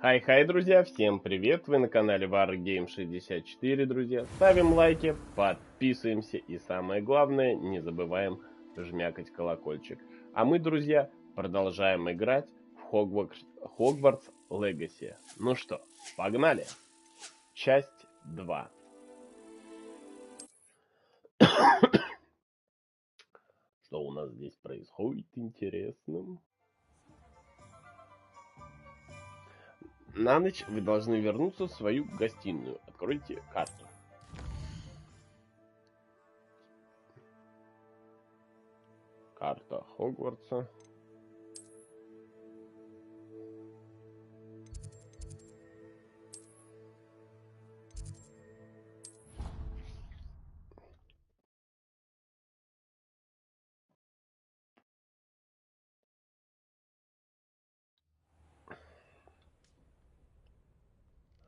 Хай-хай, друзья, всем привет! Вы на канале Wargame64, друзья. Ставим лайки, подписываемся и самое главное, не забываем жмякать колокольчик. А мы, друзья, продолжаем играть в Hogwarts Legacy. Ну что, погнали! Часть 2. Что у нас здесь происходит интересно? На ночь вы должны вернуться в свою гостиную. Откройте карту. Карта Хогвартса.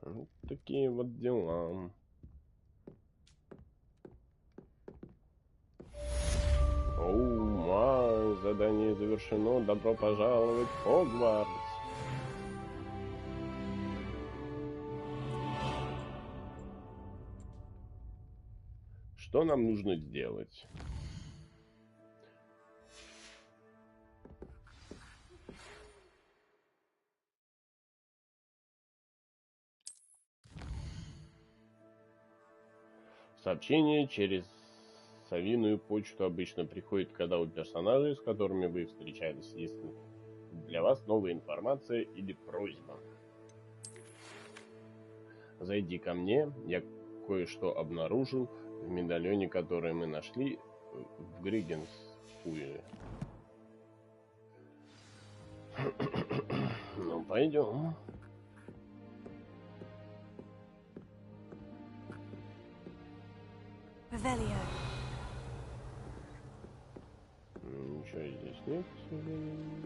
Вот такие вот дела. Оу, май, задание завершено. Добро пожаловать в Хогвартс. Что нам нужно сделать? Сообщение через совиную почту обычно приходит, когда у персонажей, с которыми вы встречались, есть для вас новая информация или просьба. Зайди ко мне, я кое-что обнаружил в медальоне, который мы нашли в Григенсуе. Ну, пойдем. Ничего здесь нет, к сожалению.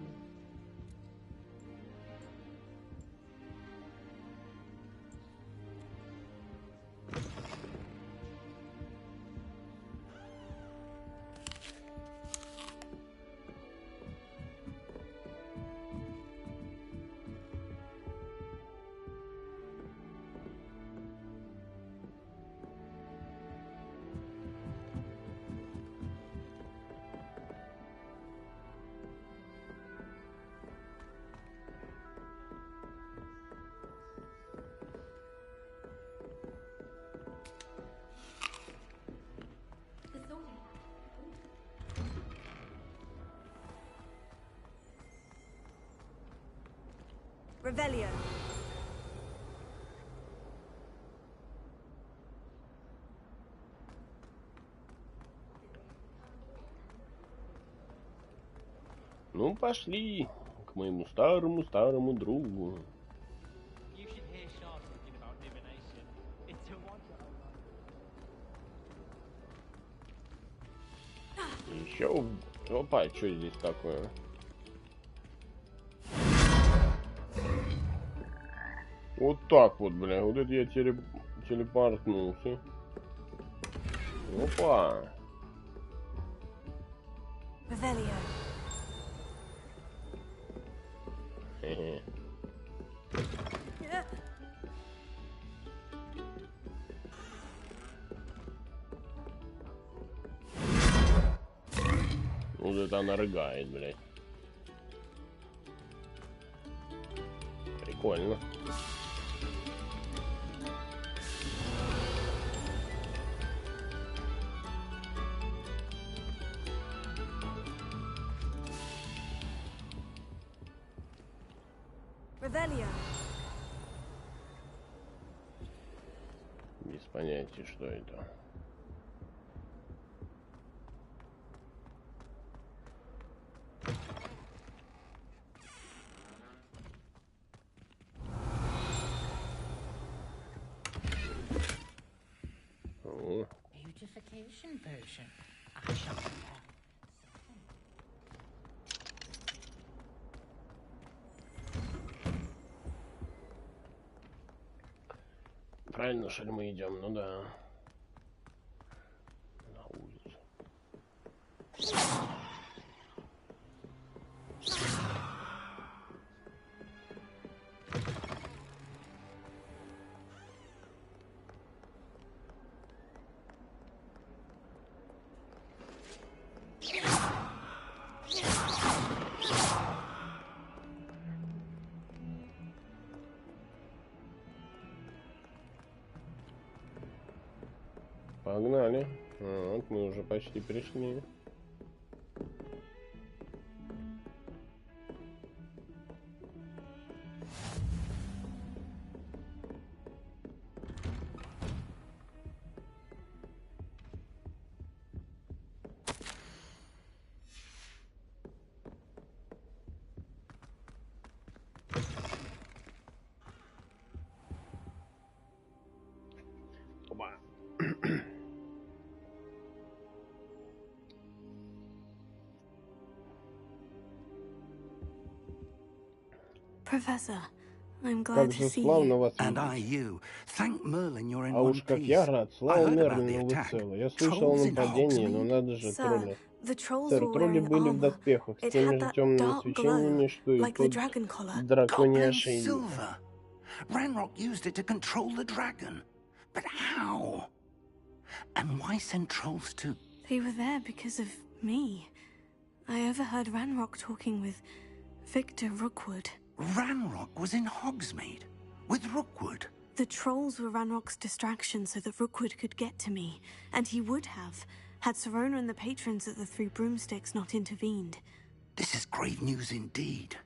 Revelio. Ну, пошли к моему старому другу. Еще... Опа, что здесь такое? Вот так вот, бля. Вот это я телепортнулся. Опа. Revelio. Хе-хе. Вот это она рыгает, блядь. Прикольно. Revelio. Без понятия, что это. О. Beautification potion. I shall prepare. Правильно, что ли мы идем? Ну да. На улицу. Погнали. Вот, мы уже почти пришли. Оба. Professor, I'm glad Как to же see славно you. вас And I видеть. you. Thank Merlin you're in А one уж как я piece. рад. I Слава heard about the Мерлину, вы attack. целы. Я слышал о Trolls in нападении, но Hogsmeade? надо же, Sir, тролли. the trolls Сэр, were тролли wearing были в armor. доспехах с It теми had же that темными dark glow, свечениями, что и like the тот dragon collar. драконий Goblin ошейник. silver. Ranrock used it to control the dragon. But how? And why send trolls to... They were there because of me. I overheard Ranrock talking with Victor Rookwood. Ranrock was in Hogsmeade with Rookwood. The trolls were Ranrock's distraction so that Rookwood could get to me, and he would have, had Serona and the patrons at the Three Broomsticks not intervened. This is grave news indeed.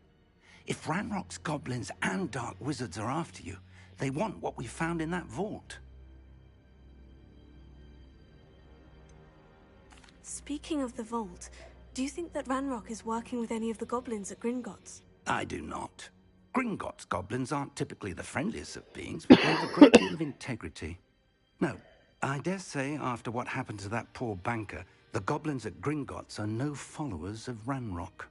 If Ranrock's goblins and dark wizards are after you, they want what we found in that vault. Speaking of the vault, do you think that Ranrock is working with any of the goblins at Gringotts? I do not. Gringotts goblins aren't typically the friendliest of beings, but they have a great deal of integrity. No, I dare say after what happened to that poor banker, the goblins at Gringotts are no followers of Ranrock.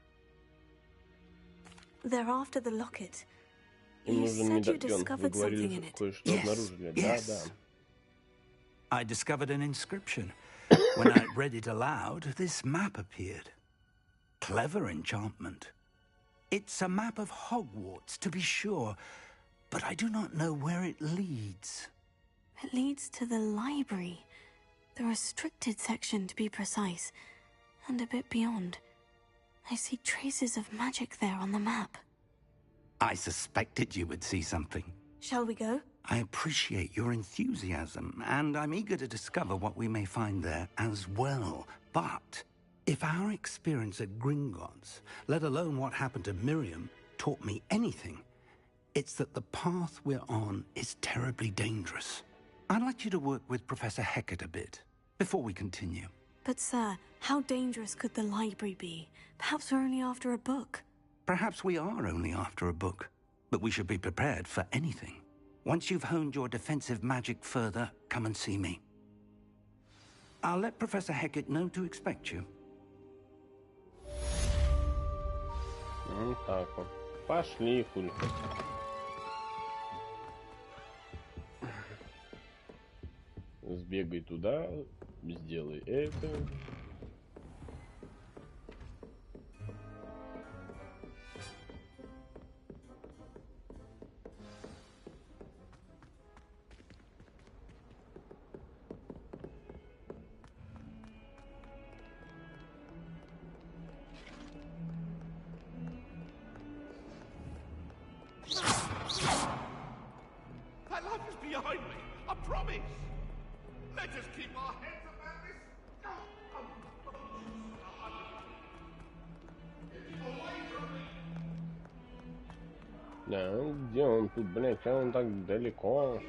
They're after the locket. Им You нужен said you медальон. Вы discovered something in говорили, it. кое-что Yes, обнаружили. yes. Да, да. I discovered an inscription. When I read it aloud, this map appeared. Clever enchantment. It's a map of Hogwarts, to be sure, but I do not know where it leads. It leads to the library. The restricted section, to be precise. And a bit beyond. I see traces of magic there on the map. I suspected you would see something. Shall we go? I appreciate your enthusiasm, and I'm eager to discover what we may find there as well. But if our experience at Gringotts, let alone what happened to Miriam, taught me anything, it's that the path we're on is terribly dangerous. I'd like you to work with Professor Hecat a bit before we continue. But sir, how dangerous could the library be? Perhaps we're only after a book. Perhaps we are only after a book, but we should be prepared for anything. Once you've honed your defensive magic further, come and see me. I'll let Professor Hecat know to expect you. Вот так вот. Пошли, хули. Сбегай туда, сделай это. That life is behind me, I promise. Let's just keep our heads about this. Да, где он тут, блядь, а он так далеко.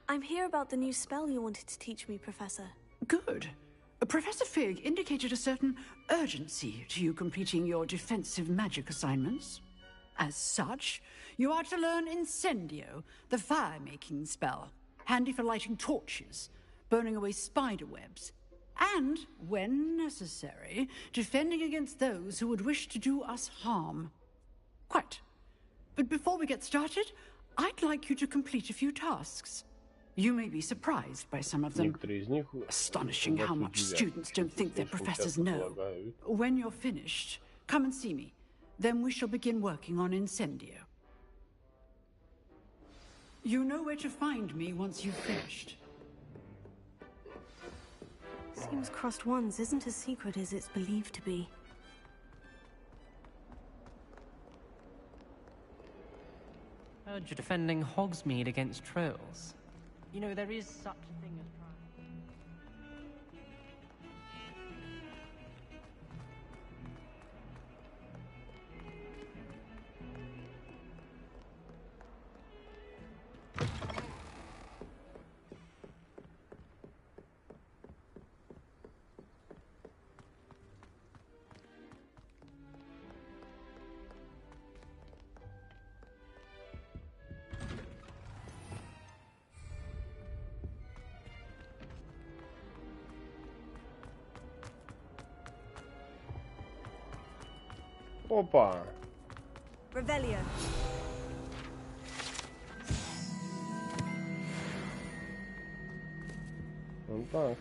I'm here about the new spell you wanted to teach me, Professor. Good. Professor Fig indicated a certain urgency to you completing your defensive magic assignments. As such, you are to learn Incendio, the fire-making spell, handy for lighting torches, burning away spider webs, and, when necessary, defending against those who would wish to do us harm. Quite. But before we get started, I'd like you to complete a few tasks. You may be surprised by some of them. Некоторые из них Astonishing how much students don't think their professors know. полагают. When you're finished, come and see me. Then we shall begin working on Incendio. You know where to find me once you've finished. Seems Crossed Ones isn't as secret as it's believed to be. Heard you're defending Hogsmeade against trolls. You know, there is such a thing as Опа. Revelio. Вот так.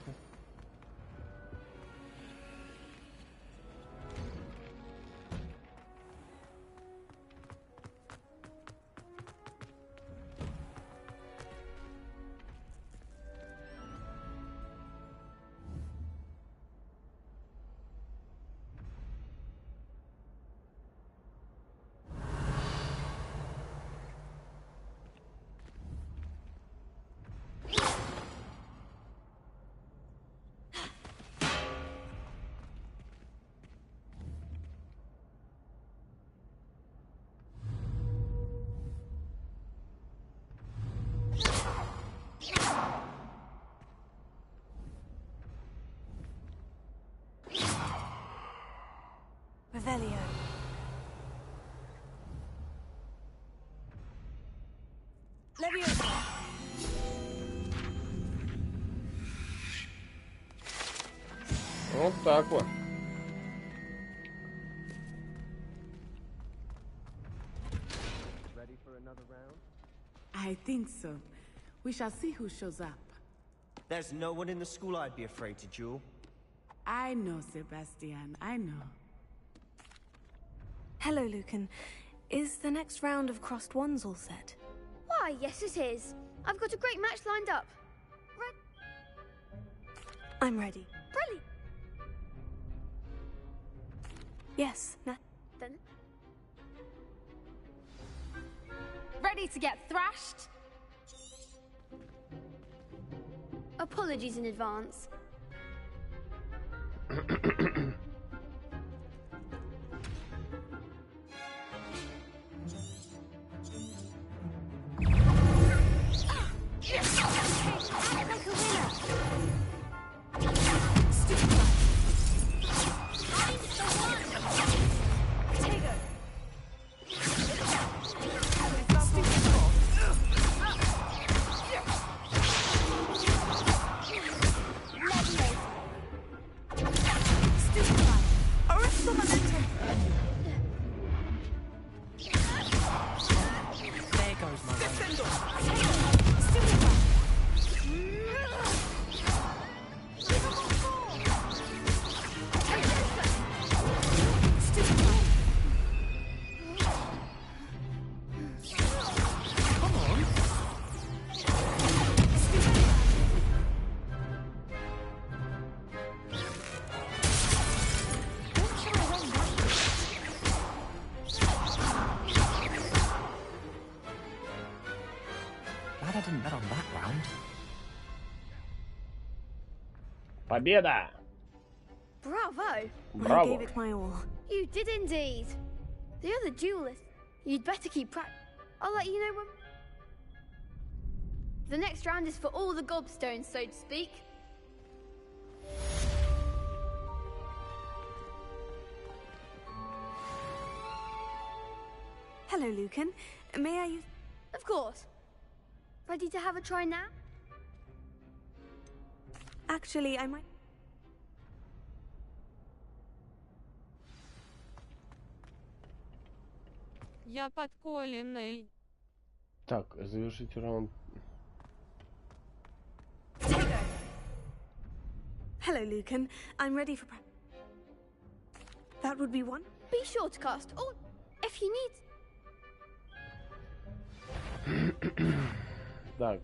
Revelio. Leviosa. Вот так вот. Ready for another round? I think so. We shall see who shows up. There's no one in the school I'd be afraid to duel. I know, Sebastian, I know. Hello, Lucan. Is the next round of Crossed Ones all set? Why, yes it is. I've got a great match lined up. I'm ready. Brilliant. Yes, Then Ready to get thrashed? apologies in advance. Like a winner. I'm the one. Potato. There goes my round. Glad I didn't bet on that round. Победа! Bravo. I Браво! gave it my all. You did indeed. The other duelist, you'd better keep I'll let you know when. The next round is for all the gobstones, so to speak. Hello, Lucan. May I use... Of course. Ready to have a try now? Actually, I might... Я подколенный. Так, завершите раунд. Potato. Hello, Lucan. I'm ready for... That would be one. Be sure to cast all if you need. Так,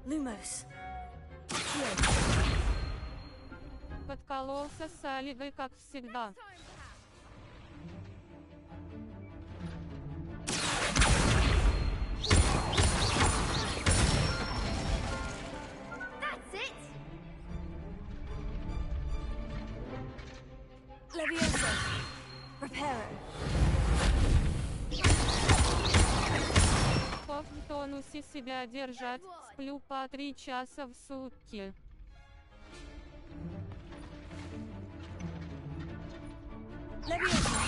Lumos. Подкололся с Алигой, как всегда. That's it! Leviosa. Reparo. Как в тонусе себя держать, сплю по 3 часа в сутки. Leviosa.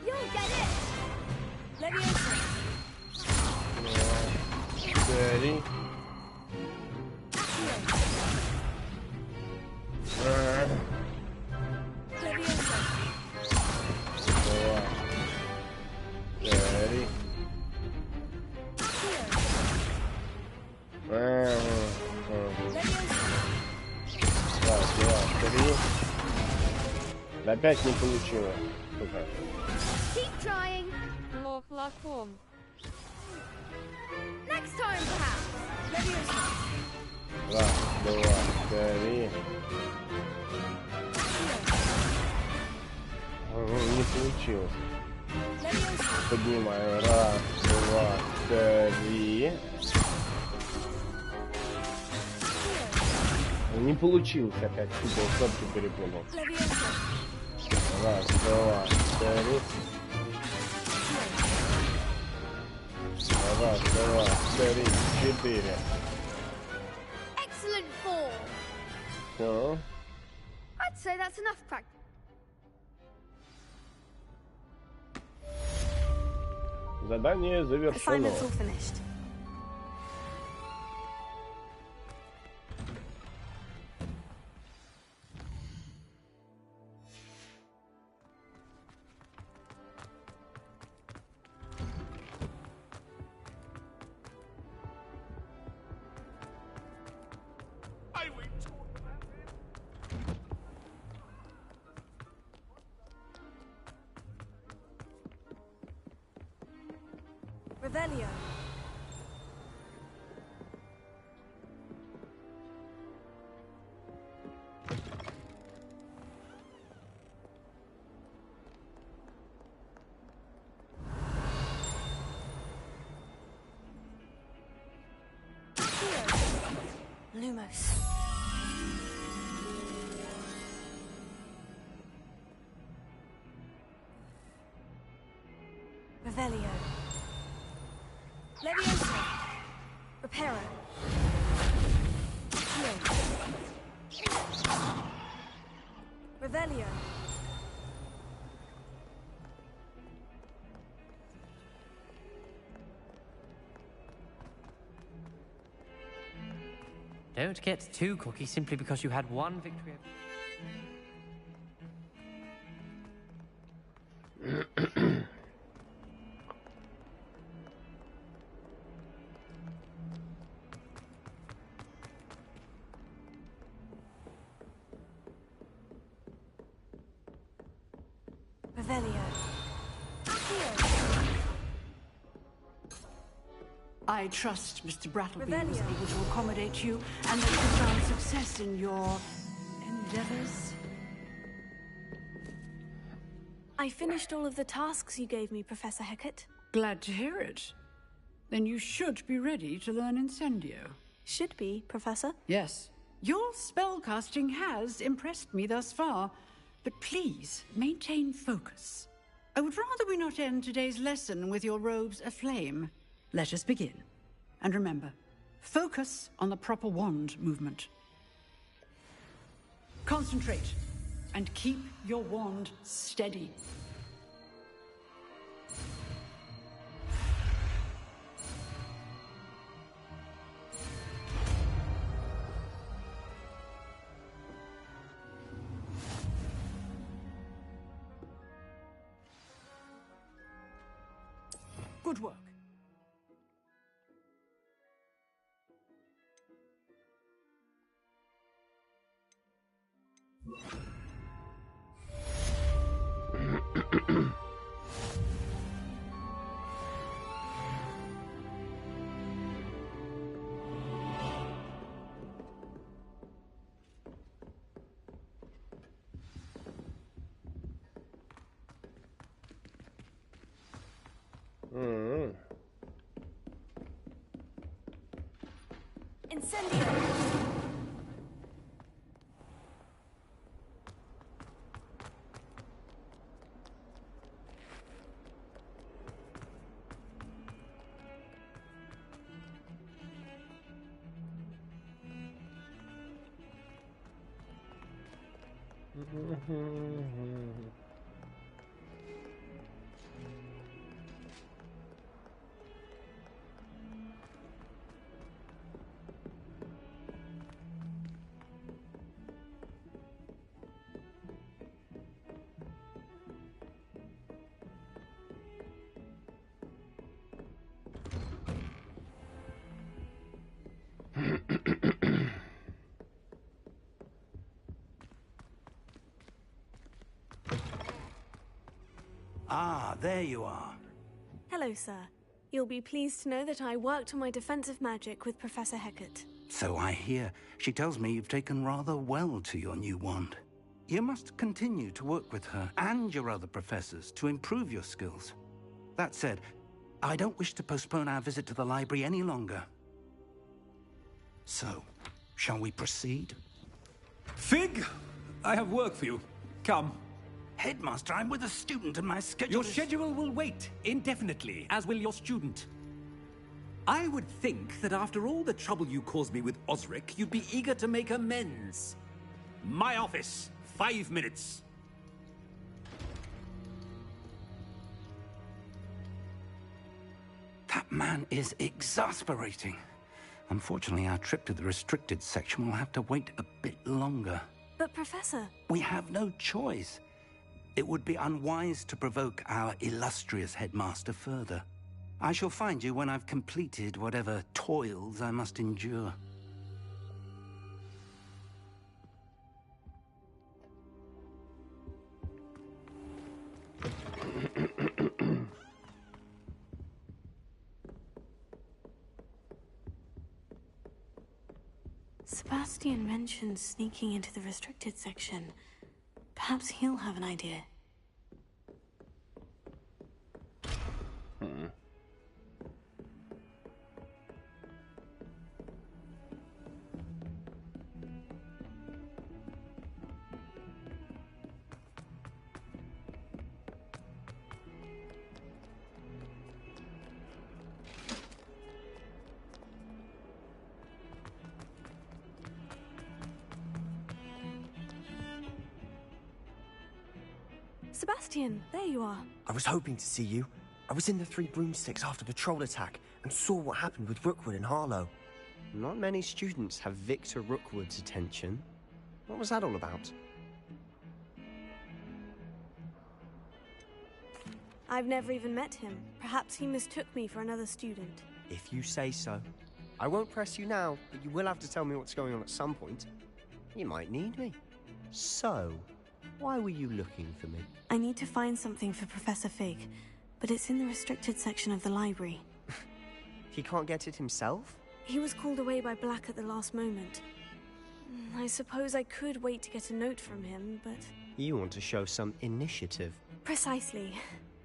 You'll get it! Leviosa. Гэри. Leviosa. Гэри. Раз, два, три. Опять не получилось. Сука. Keep trying! Лох лохом. Next time, perhaps! Leviosa. Раз, два, три. Не получилось. Leviosa. Поднимаю. Раз, два, три. Не получилось опять. Сука, кнопки перепутал. Leviosa. Раз, два, три. Раз, два, три, четыре. Excellent form! Все. I'd say that's enough practice. Задание завершено. Assignment's all finished. I went to Revelio. Lumos. Revelio. Leviosa. Reparo. Revelio. Don't get too cocky simply because you had one victory. Revelio. I trust Mr. Brattleby was Revelio. able to accommodate you and that you found success in your endeavors. I finished all of the tasks you gave me, Professor Hecat. Glad to hear it. Then you should be ready to learn Incendio. Should be, Professor. Yes. Your spellcasting has impressed me thus far, but please maintain focus. I would rather we not end today's lesson with your robes aflame. Let us begin. And remember, focus on the proper wand movement. Concentrate and keep your wand steady. Good work. Ah, there you are. Hello, sir. You'll be pleased to know that I worked on my defensive magic with Professor Hecat. So I hear. She tells me you've taken rather well to your new wand. You must continue to work with her and your other professors to improve your skills. That said, I don't wish to postpone our visit to the library any longer. So, shall we proceed? Fig, I have work for you. Come. Headmaster, I'm with a student and my schedule Your schedule will wait indefinitely, as will your student. I would think that after all the trouble you caused me with Osric, you'd be eager to make amends. My office, 5 minutes. That man is exasperating. Unfortunately, our trip to the restricted section will have to wait a bit longer. But, Professor... We have no choice. It would be unwise to provoke our illustrious headmaster further. I shall find you when I've completed whatever toils I must endure. Sebastian mentioned sneaking into the restricted section. Perhaps he'll have an idea. Sebastian, there you are. I was hoping to see you. I was in the Three Broomsticks after the troll attack and saw what happened with Rookwood and Harlow. Not many students have Victor Rookwood's attention. What was that all about? I've never even met him. Perhaps he mistook me for another student. If you say so. I won't press you now, but you will have to tell me what's going on at some point. You might need me. So, why were you looking for me? I need to find something for Professor Fig, but it's in the restricted section of the library. He can't get it himself? He was called away by Black at the last moment. I suppose I could wait to get a note from him, but... You want to show some initiative. Precisely.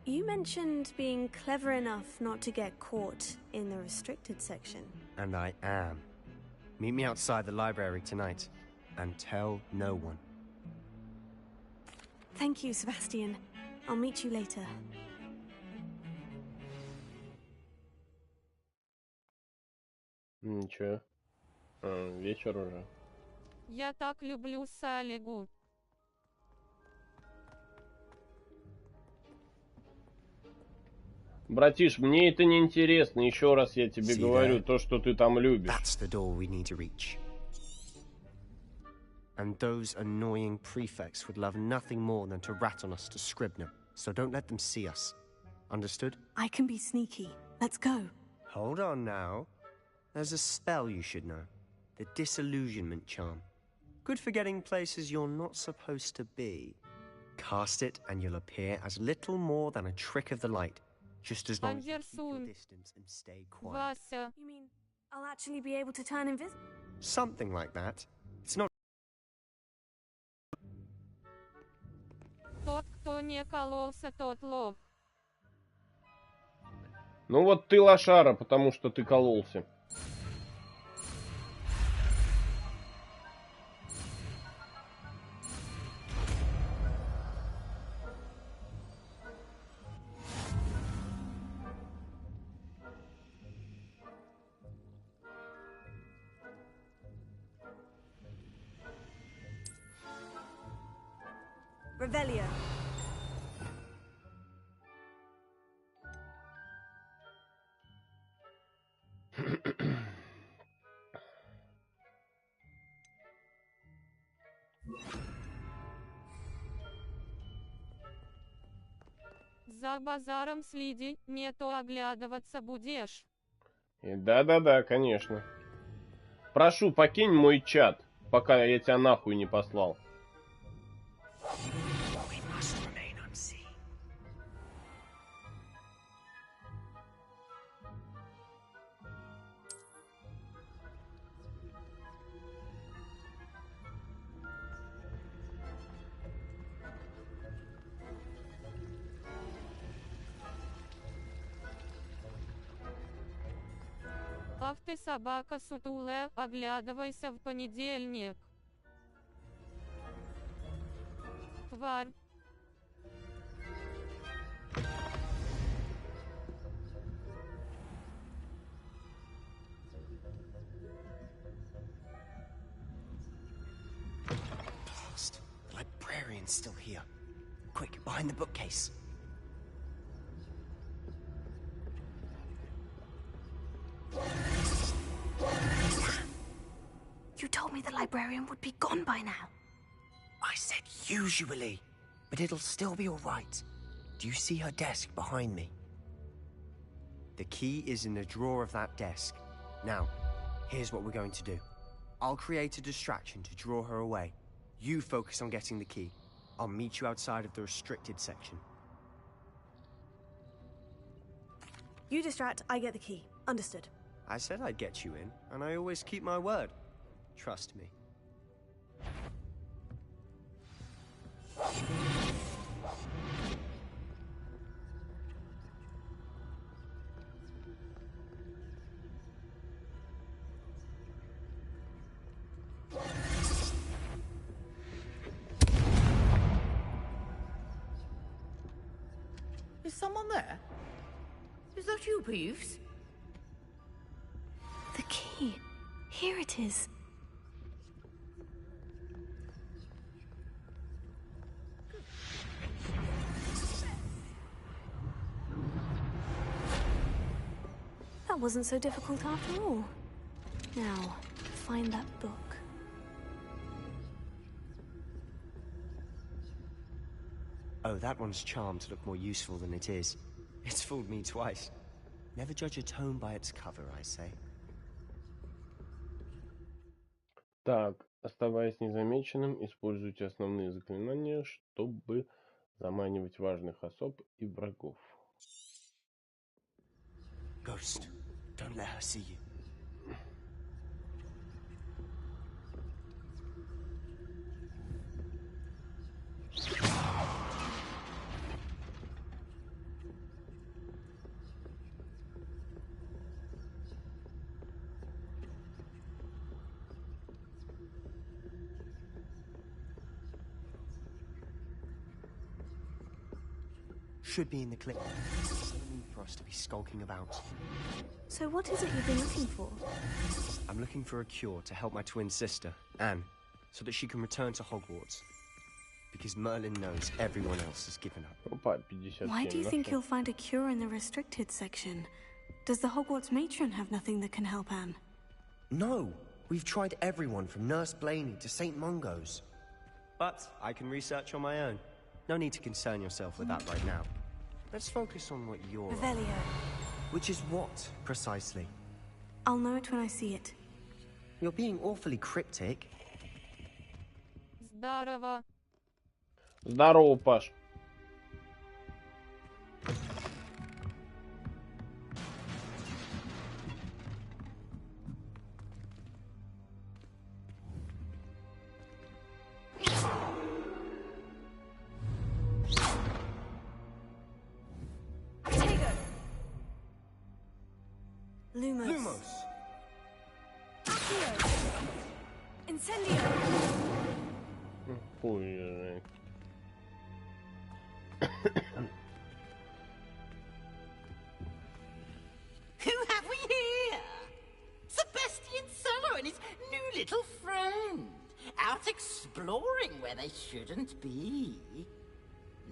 You mentioned being clever enough not to get caught in the restricted section. And I am. Meet me outside the library tonight, and tell no one. Thank you, Sebastian. I'll meet you later. Ничего. Вечер уже. Я так люблю Салигу. Братиш, мне это не интересно. Еще раз я тебе говорю, то, что ты там любишь. That's the door we need to reach. And those annoying prefects would love nothing more than to rat on us to Scribner, so don't let them see us. Understood? I can be sneaky. Let's go. Hold on now. There's a spell you should know. The Disillusionment Charm. Good for getting places you're not supposed to be. Cast it and you'll appear as little more than a trick of the light. Just as long as you keep your distance and stay quiet. Вася. You mean I'll actually be able to turn invisible? Something like that. It's not... Тот, кто не кололся, тот лох. Ну вот ты лошара, потому что ты кололся. Revelio. За базаром следи, не то оглядываться будешь. Да-да-да, конечно. Прошу, покинь мой чат, пока я тебя нахуй не послал. Ах ты собака сутулая, оглядывайся в понедельник. Тварь. Blast. The librarian's still here. Quick, behind the bookcase. You told me the librarian would be gone by now. I said usually, but it'll still be all right. Do you see her desk behind me? The key is in the drawer of that desk. Now, here's what we're going to do. I'll create a distraction to draw her away. You focus on getting the key. I'll meet you outside of the restricted section. You distract, I get the key. Understood. I said I'd get you in, and I always keep my word. Trust me. Is someone there? Is that you, Peeves? The key. Here it is. That wasn't so difficult after all. Now, find that book. Oh, that one's charmed to look more useful than it is. It's fooled me twice. Never judge a tome by its cover, I say. Так, оставаясь незамеченным, используйте основные заклинания, чтобы заманивать важных особ и врагов. Ghost, don't let her see you. Should be in the clip. There's no need for us to be skulking about. So what is it you've been looking for? I'm looking for a cure to help my twin sister, Anne, so that she can return to Hogwarts. Because Merlin knows everyone else has given up. Опа, 57. Why do you think you'll find a cure in the restricted section? Does the Hogwarts matron have nothing that can help Anne? No! We've tried everyone from Nurse Blaney to St. Mungo's. But I can research on my own. No need to concern yourself with that right now. Let's focus on what you're Revelio. Which is what, precisely? I'll know it when I see it. You're being awfully cryptic. Здорово. Здорово, Паш. Lumos. Lumos! Accio. Incendio. Ой. Who have we here? Sebastian Cellar and his new little friend. Our start exploring where they shouldn't be.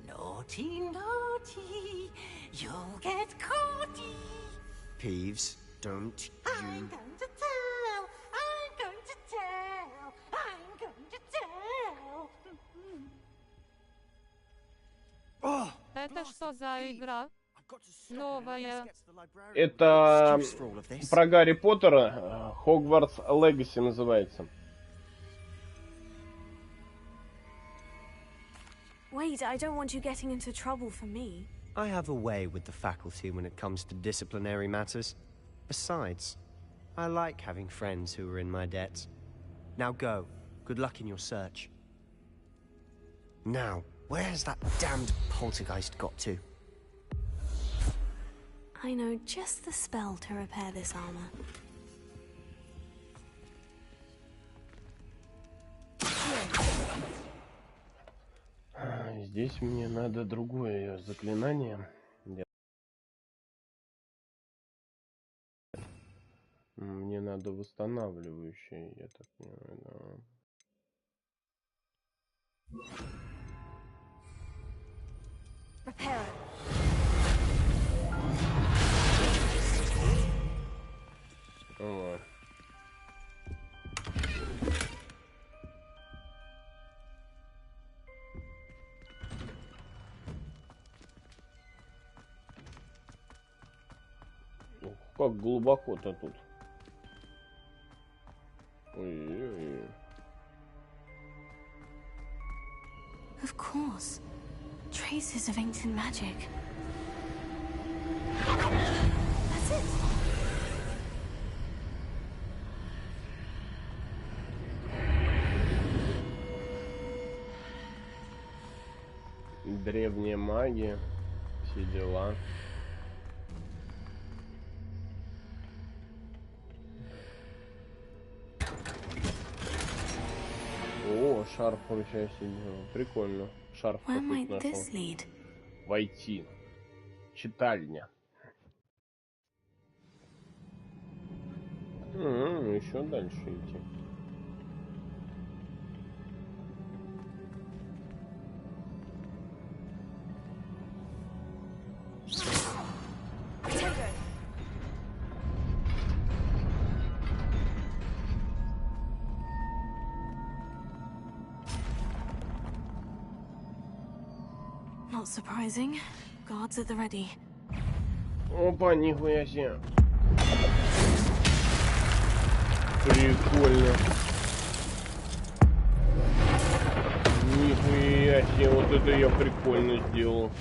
Naughty, naughty, you'll get caughty. Peeves, don't you... I'm going to tell, I'm going to tell, I'm going to tell. Это что за игра? Новая. Это про Гарри Поттера. Hogwarts Legacy называется. Wait, I don't want you getting into trouble for me. I have a way with the faculty when it comes to disciplinary matters. Besides, I like having friends who are in my debt. Now go. Good luck in your search. Now, where has that damned poltergeist got to? I know just the spell to repair this armor. Здесь мне надо другое заклинание. Мне надо восстанавливающее, я так понимаю, Repair. Вот. Ух, как глубоко-то тут. Ой-ой-ой. Of course. Traces of ancient magic. That's it. Древняя магия, все дела. О, шарф получается делал. Прикольно. Шарф какой-то нашел. Войти. Читальня. Еще дальше идти. Not surprising. Guards at the ready. Опа, нихуя себе. Прикольно. Нихуя себе, вот это я прикольно сделал.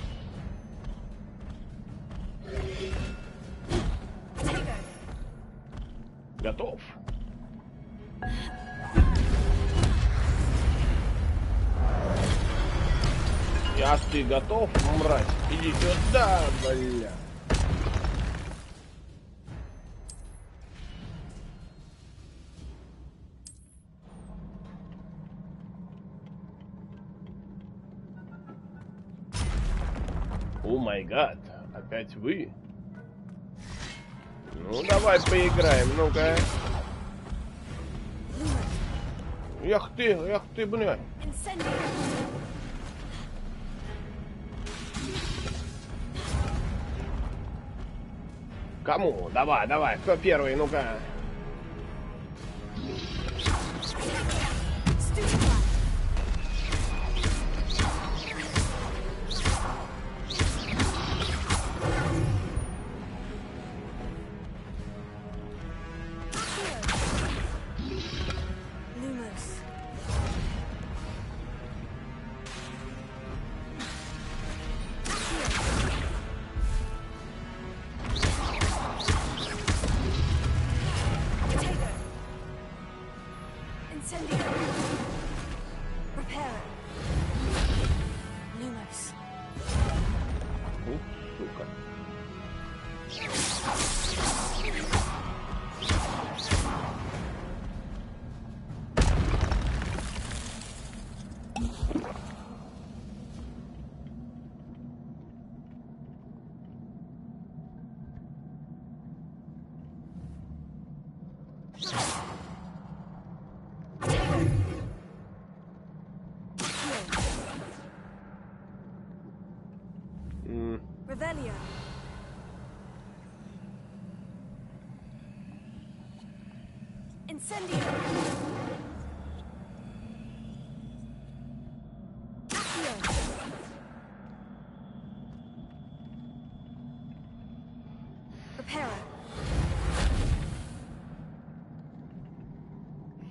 Готов. А ты готов, мразь? Иди сюда, бля. О май гад, опять вы? Ну давай поиграем, ну-ка. Эх ты, блядь. Кому? Давай, кто первый, ну-ка.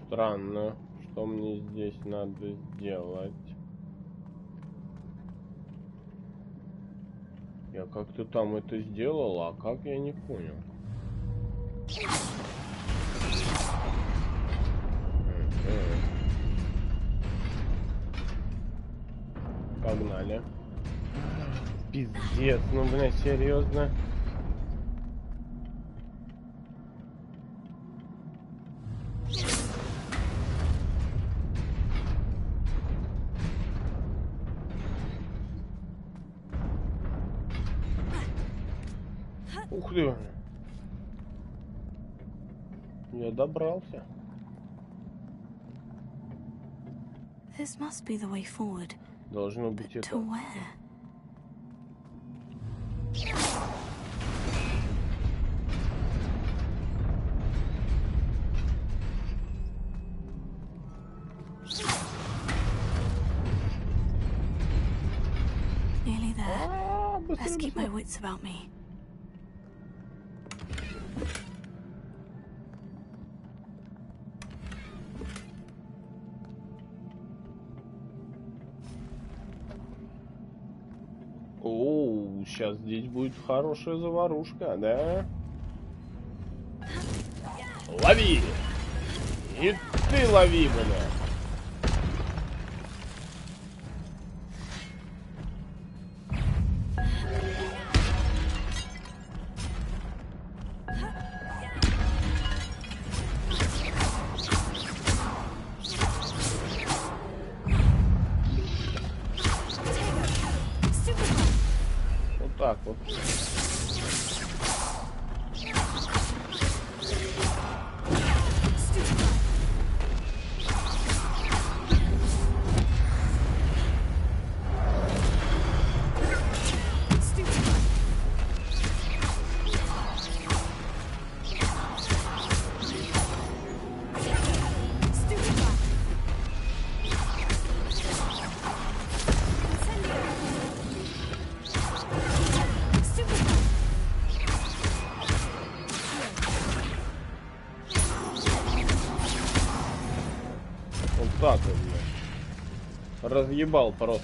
Странно, что мне здесь надо сделать. Я как-то там это сделал, а как я не понял. Погнали. Пиздец, ну бля, серьезно. Ух ты! Я добрался. This must be the way forward. Должно быть это. To where? Nearly there. Let's keep my wits about me. Оу, сейчас здесь будет хорошая заварушка, да? Лови! И ты лови, бля! Так вот. Так вот, разъебал просто.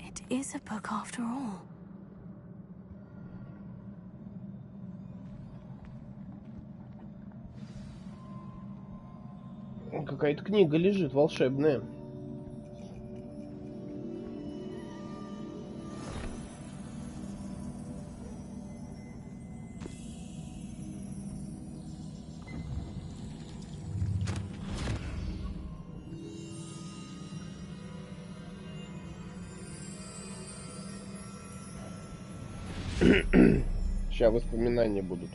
It is a book after all. Какая-то книга лежит волшебная. Сейчас воспоминания будут.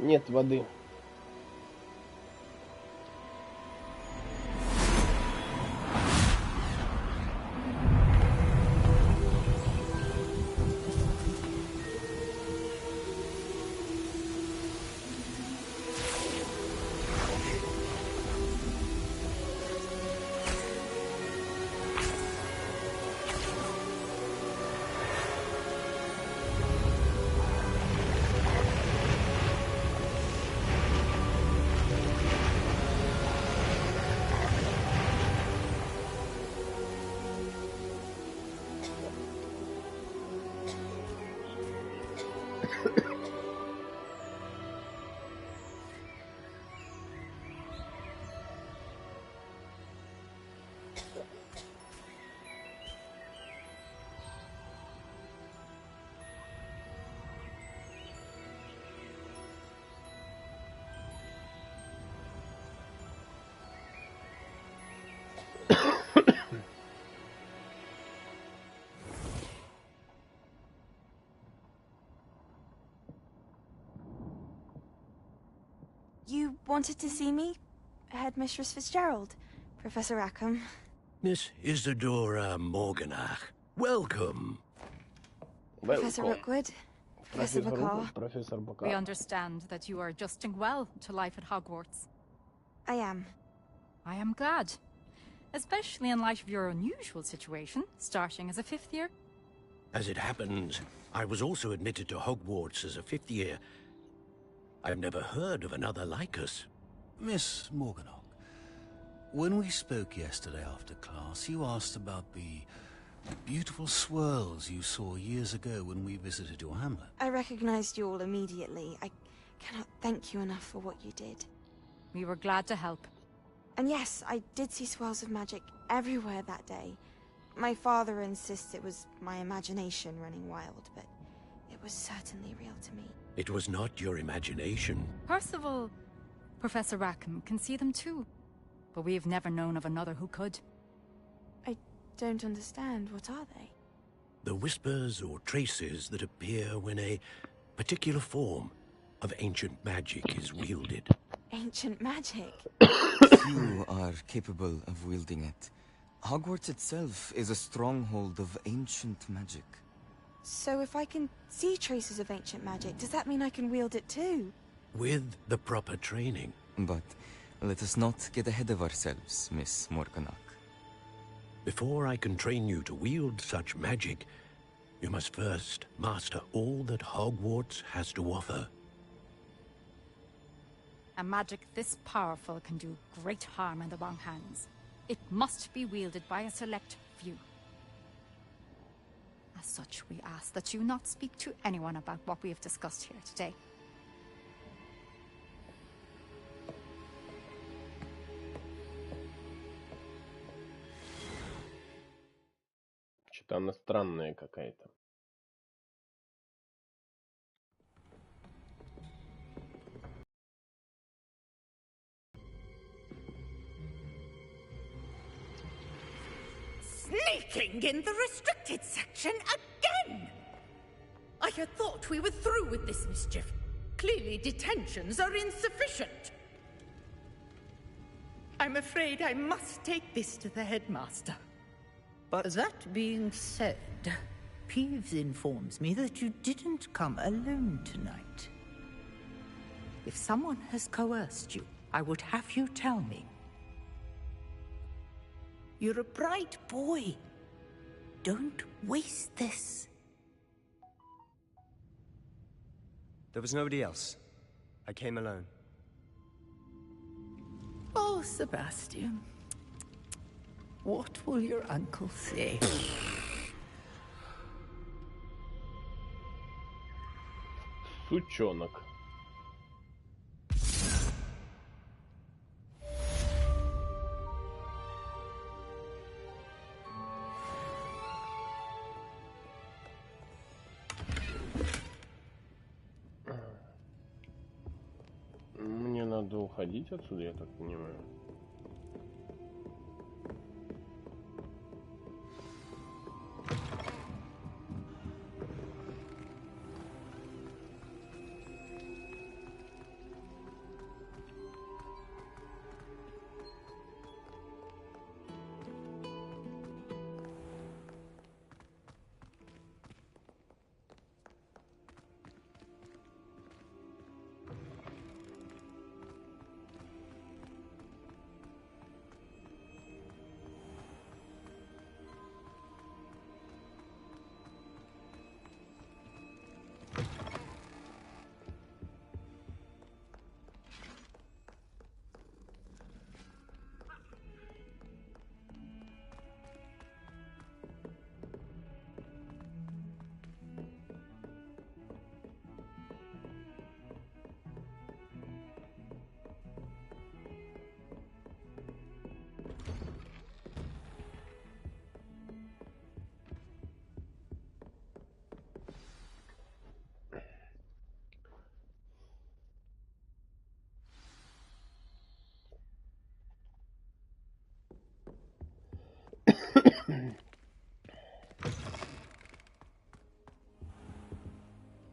Нет воды. wanted to see me? Headmistress Fitzgerald, Professor Rackham. Miss Isadora Morganach, welcome. Professor Rookwood, Professor Bakar. Профессор We Бакар. understand that you are adjusting well to life at Hogwarts. I am. I am glad. Especially in light of your unusual situation, starting as a 5th year. As it happens, I was also admitted to Hogwarts as a 5th year. I've never heard of another like us. Miss Morganach, when we spoke yesterday after class, you asked about the beautiful swirls you saw years ago when we visited your hamlet. I recognized you all immediately. I cannot thank you enough for what you did. We were glad to help. And yes, I did see swirls of magic everywhere that day. My father insists it was my imagination running wild, but it was certainly real to me. It was not your imagination. Percival, Professor Rackham can see them too. But we have never known of another who could. I don't understand. What are they? The whispers or traces that appear when a particular form of ancient magic is wielded. Ancient magic? Few are capable of wielding it. Hogwarts itself is a stronghold of ancient magic. So if I can see traces of ancient magic, does that mean I can wield it too? With the proper training. But let us not get ahead of ourselves, Miss Morganach. Before I can train you to wield such magic, you must first master all that Hogwarts has to offer. A magic this powerful can do great harm in the wrong hands. It must be wielded by a select few. As such, we ask that you not speak to anyone about what we have discussed here today. Что-то она странная какая-то. Sneaking in the restricted section again! I had thought we were through with this mischief. Clearly detentions are insufficient. I'm afraid I must take this to the headmaster. But that being said, Peeves informs me that you didn't come alone tonight. If someone has coerced you, I would have you tell me. You're a bright boy. Don't waste this. There was nobody else. I came alone. Oh, Sebastian. What will your uncle say? Сучонок. Мне надо уходить отсюда, я так понимаю.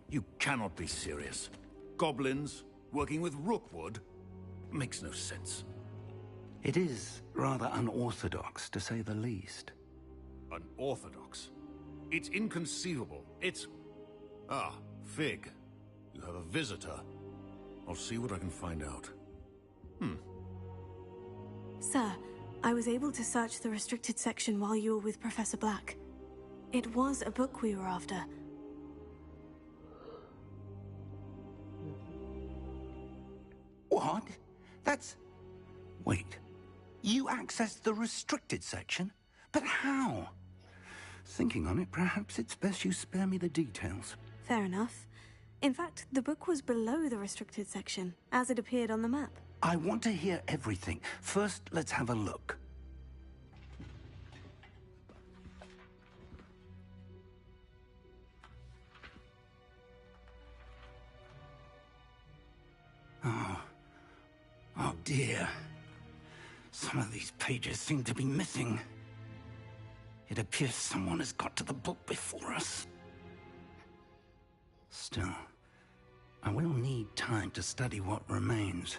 You cannot be serious. Goblins working with Rookwood? makes no sense. It is rather unorthodox, to say the least. Unorthodox? It's inconceivable. It's... Ah, Fig. You have a visitor. I'll see what I can find out. Sir, I was able to search the restricted section while you were with Professor Black. It was a book we were after. What? That's... Wait. You accessed the restricted section? But how? Thinking on it, perhaps it's best you spare me the details. Fair enough. In fact, the book was below the restricted section, as it appeared on the map. I want to hear everything. First, let's have a look. Oh dear. Some of these pages seem to be missing. It appears someone has got to the book before us. Still, I will need time to study what remains.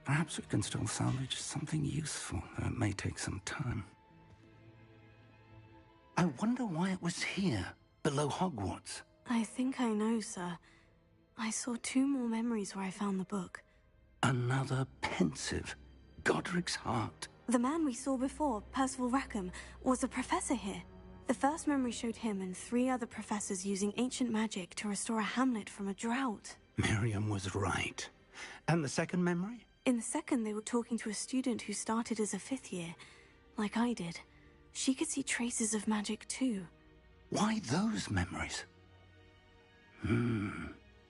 Perhaps we can still salvage something useful, though it may take some time. I wonder why it was here, below Hogwarts. I think I know, sir. I saw 2 more memories where I found the book. Another pensive. Godric's heart. The man we saw before, Percival Rackham, was a professor here. The first memory showed him and 3 other professors using ancient magic to restore a hamlet from a drought. Miriam was right. And the second memory? In the second, they were talking to a student who started as a 5th year, like I did. She could see traces of magic too. Why those memories?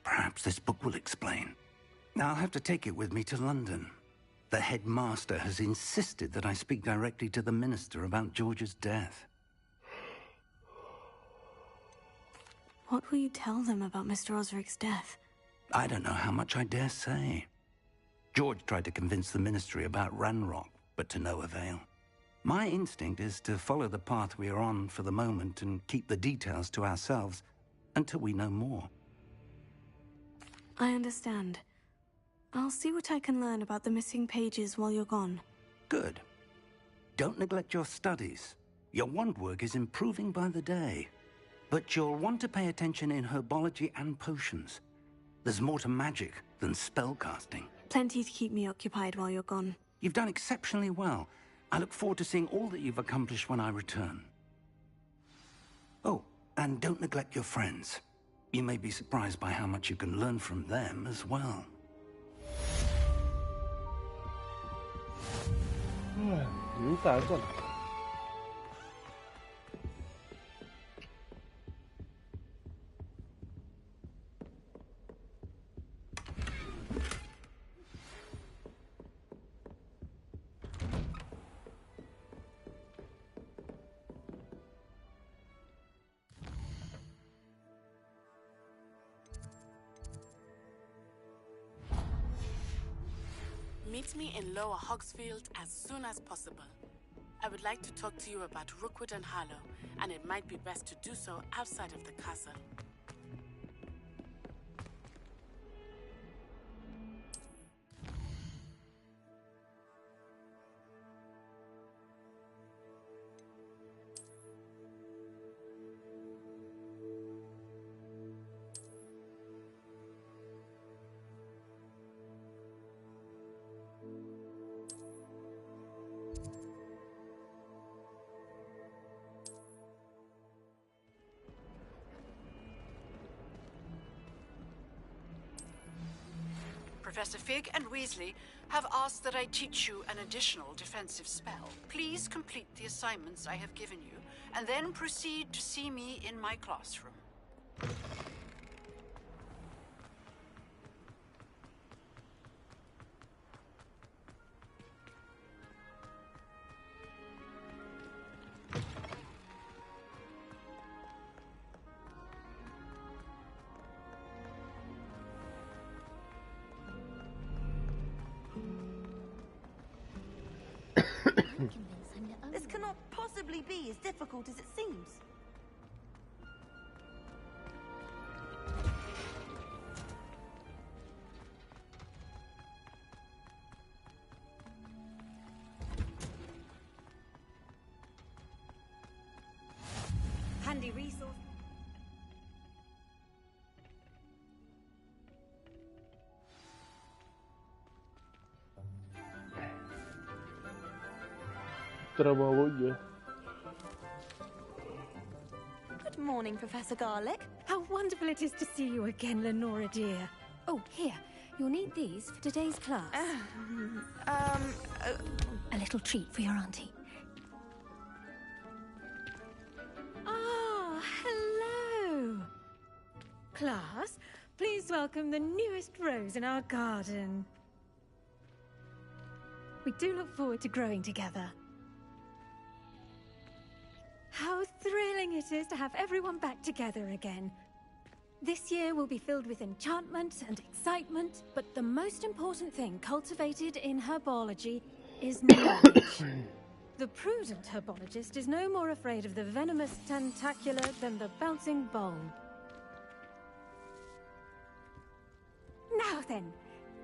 Perhaps this book will explain. I'll have to take it with me to London. The headmaster has insisted that I speak directly to the minister about George's death. What will you tell them about Mr. Osric's death? I don't know how much I dare say. George tried to convince the ministry about Ranrock, but to no avail. My instinct is to follow the path we are on for the moment and keep the details to ourselves until we know more. I understand. I'll see what I can learn about the missing pages while you're gone. Good. Don't neglect your studies. Your wand work is improving by the day. But you'll want to pay attention in herbology and potions. There's more to magic than spellcasting. Plenty to keep me occupied while you're gone. You've done exceptionally well. I look forward to seeing all that you've accomplished when I return. Oh, and don't neglect your friends. You may be surprised by how much you can learn from them as well. Ну так вот. Meet me in Lower Hogsfield as soon as possible. I would like to talk to you about Rookwood and Harlow, and it might be best to do so outside of the castle. Professor Fig and Weasley have asked that I teach you an additional defensive spell. Please complete the assignments I have given you, and then proceed to see me in my classroom. This cannot possibly be as difficult as it seems. handy resource. Травология. Good morning, Professor Garlic. How wonderful it is to see you again, Lenora dear. Oh, here. You'll need these for today's class. A little treat for your auntie. Ah, hello. Class, please welcome the newest rose in our garden. We do look forward to growing together. How thrilling it is to have everyone back together again. This year will be filled with enchantment and excitement, but the most important thing cultivated in herbology is knowledge. The prudent herbologist is no more afraid of the venomous tentacula than the bouncing bowl. Now then,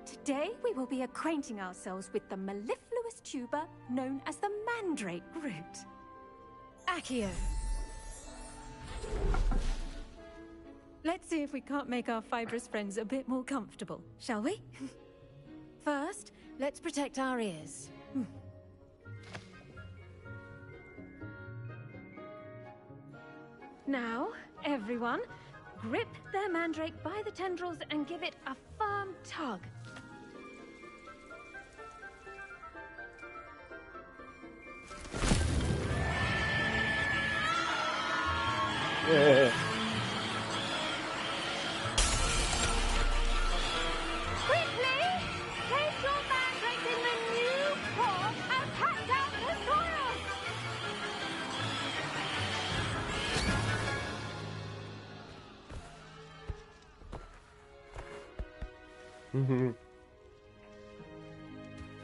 today we will be acquainting ourselves with the mellifluous tuber known as the mandrake root. Accio. Let's see if we can't make our fibrous friends a bit more comfortable, shall we? First, let's protect our ears. Now, everyone, grip their mandrake by the tendrils and give it a firm tug. Yeah. Quickly! Place your mandrake in the new pot and pat down the soil!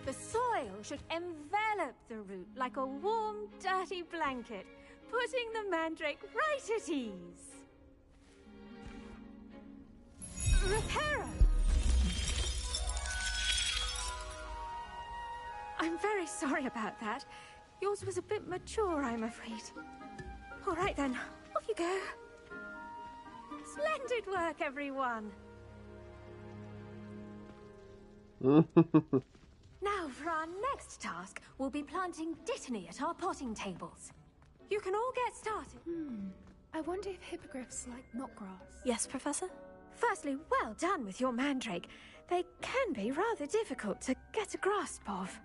The soil should envelop the root like a warm, dirty blanket, putting the mandrake right at ease. Reparo! I'm very sorry about that. Yours was a bit mature, I'm afraid. All right then, off you go. Splendid work, everyone. Now, for our next task, we'll be planting dittany at our potting tables. You can all get started. I wonder if hippogriffs like knotgrass. Yes, Professor? Firstly, well done with your mandrake. They can be rather difficult to get a grasp of.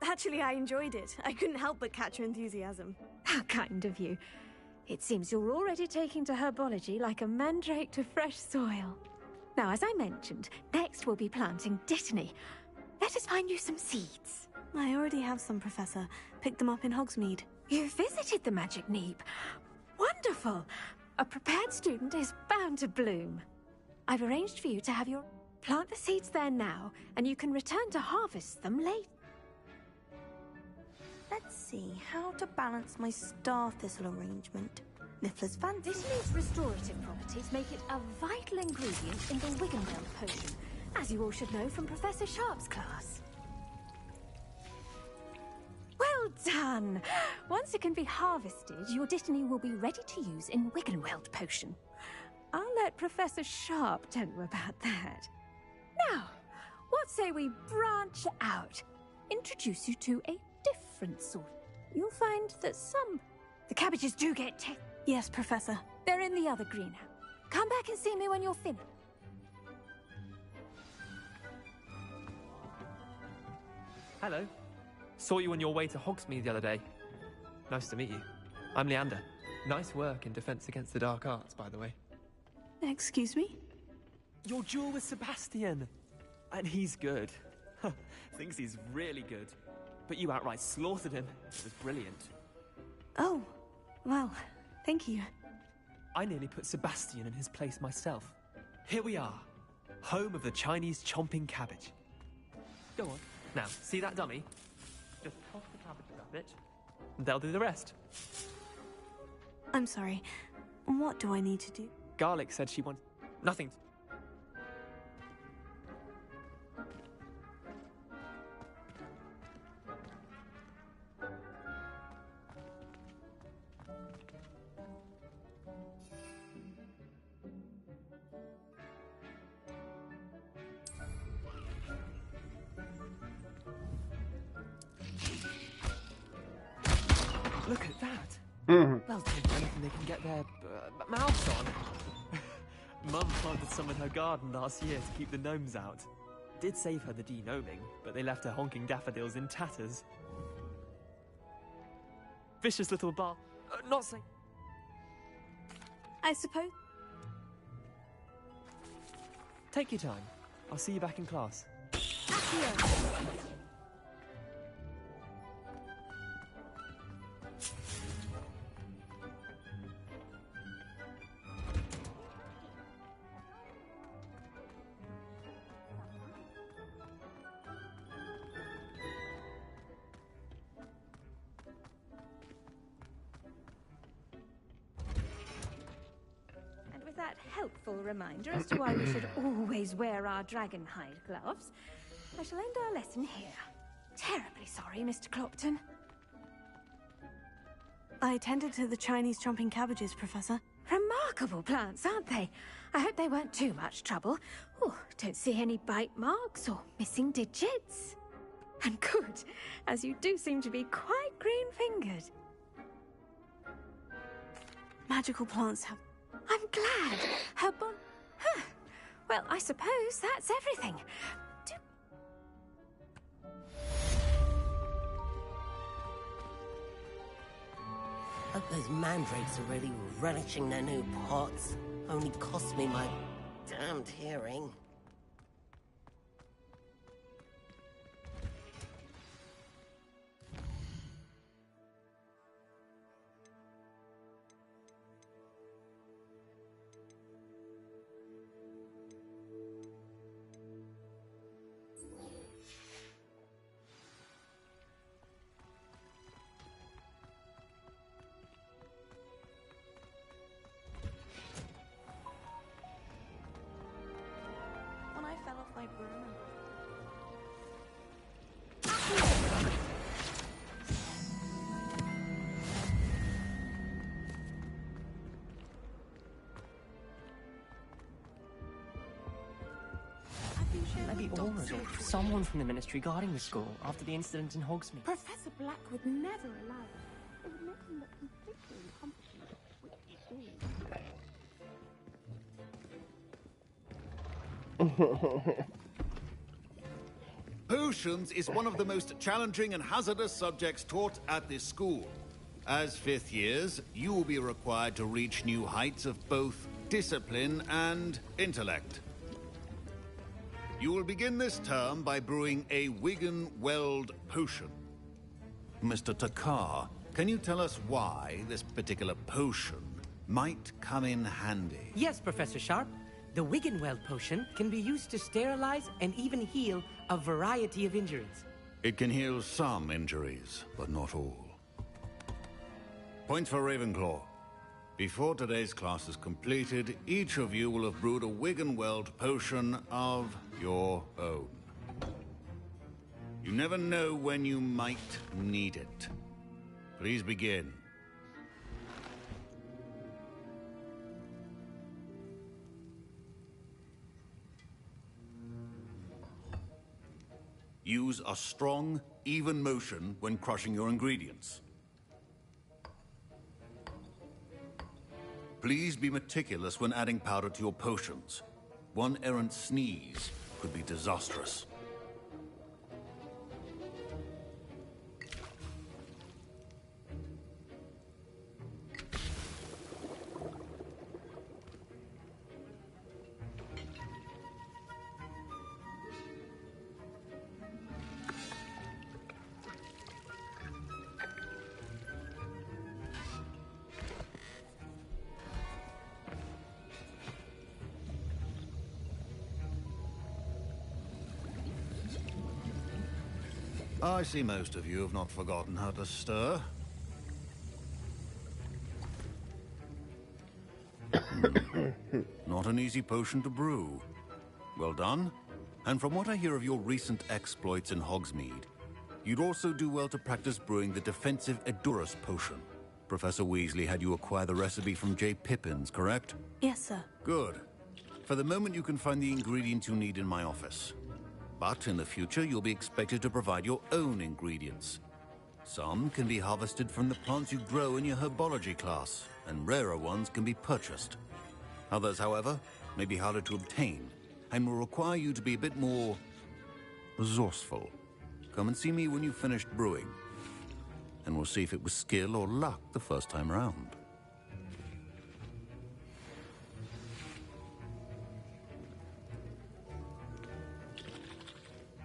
Actually, I enjoyed it. I couldn't help but catch your enthusiasm. How kind of you. It seems you're already taking to herbology like a mandrake to fresh soil. Now, as I mentioned, next we'll be planting dittany. Let us find you some seeds. I already have some, Professor. Picked them up in Hogsmeade. You visited the Magic Neep. Wonderful! A prepared student is bound to bloom. I've arranged for you to have your... Plant the seeds there now, and you can return to harvest them later. Let's see how to balance my star thistle arrangement. Niffler's fancy. Dittany's restorative properties make it a vital ingredient in the Wiggenweld potion, as you all should know from Professor Sharp's class. Well done! Once it can be harvested, your dittany will be ready to use in Wiggenweld potion. I'll let Professor Sharp tell you about that. Now, what say we branch out? Introduce you to a different sort. You'll find that the cabbages do get Yes, Professor. They're in the other greenhouse. Come back and see me when you're finished. Hello. Saw you on your way to Hogsmeade the other day. Nice to meet you. I'm Leander. Nice work in Defense Against the Dark Arts, by the way. Excuse me? Your duel with Sebastian. And he's good. Thinks he's really good. But you outright slaughtered him. It was brilliant. Oh, well, thank you. I nearly put Sebastian in his place myself. Here we are. Home of the Chinese chomping cabbage. Go on. Now, see that dummy? Just toss the cabbages up it. And they'll do the rest. I'm sorry. What do I need to do? Garlic said she wants... nothing. Look at that. They'll take anything they can get their mouths on. Mum planted some in her garden last year to keep the gnomes out. Did save her the de-gnoming, but they left her honking daffodils in tatters. Vicious little not saying... I suppose... Take your time. I'll see you back in class. And with that helpful reminder as to why we should always wear our dragon hide gloves, I shall end our lesson here. Terribly sorry, Mr. Clopton. I attended to the Chinese chomping cabbages, Professor. Remarkable plants, aren't they? I hope they weren't too much trouble. Oh, don't see any bite marks or missing digits. And good, as you do seem to be quite green-fingered. Magical plants have... I'm glad. Huh. Well, I suppose that's everything. Hope those mandrakes are really relishing their new pots. Only cost me my damned hearing. My broom. Maybe Aura's or someone from the Ministry guarding the school after the incident in Hogsmeade. Professor Black would never allow it. It would make him look completely incompetent, which he is. Potions is one of the most challenging and hazardous subjects taught at this school. As fifth years, you will be required to reach new heights of both discipline and intellect. You will begin this term by brewing a Wiggenweld potion. Mr. Takar, can you tell us why this particular potion might come in handy? Yes, Professor Sharp. The Wiggenweld potion can be used to sterilize and even heal a variety of injuries. It can heal some injuries, but not all. Point for Ravenclaw. Before today's class is completed, each of you will have brewed a Wiggenweld potion of your own. You never know when you might need it. Please begin. Use a strong, even motion when crushing your ingredients. Please be meticulous when adding powder to your potions. One errant sneeze could be disastrous. I see most of you have not forgotten how to stir. Not an easy potion to brew. Well done. And from what I hear of your recent exploits in Hogsmeade, you'd also do well to practice brewing the defensive Edurus potion. Professor Weasley had you acquire the recipe from J. Pippins, correct? Yes, sir. Good. For the moment, you can find the ingredients you need in my office. But in the future, you'll be expected to provide your own ingredients. Some can be harvested from the plants you grow in your herbology class, and rarer ones can be purchased. Others, however, may be harder to obtain, and will require you to be a bit more resourceful. Come and see me when you've finished brewing, and we'll see if it was skill or luck the first time round.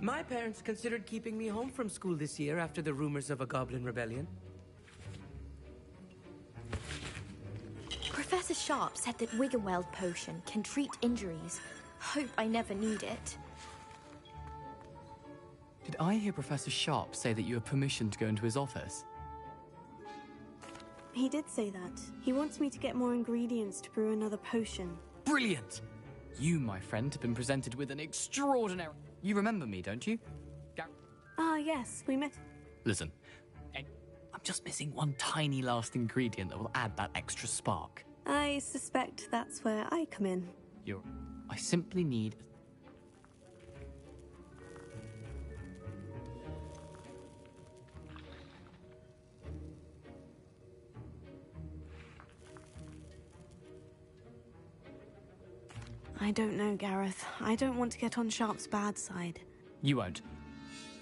My parents considered keeping me home from school this year after the rumors of a goblin rebellion. Professor Sharp said that Wiggenweld potion can treat injuries. Hope I never need it. Did I hear Professor Sharp say that you have permission to go into his office? He did say that. He wants me to get more ingredients to brew another potion. Brilliant! You, my friend, have been presented with an extraordinary... You remember me, don't you? Ah, yes, we met. Listen, I'm just missing one tiny last ingredient that will add that extra spark. I suspect that's where I come in. I simply need... I don't know, Gareth. I don't want to get on Sharp's bad side. You won't.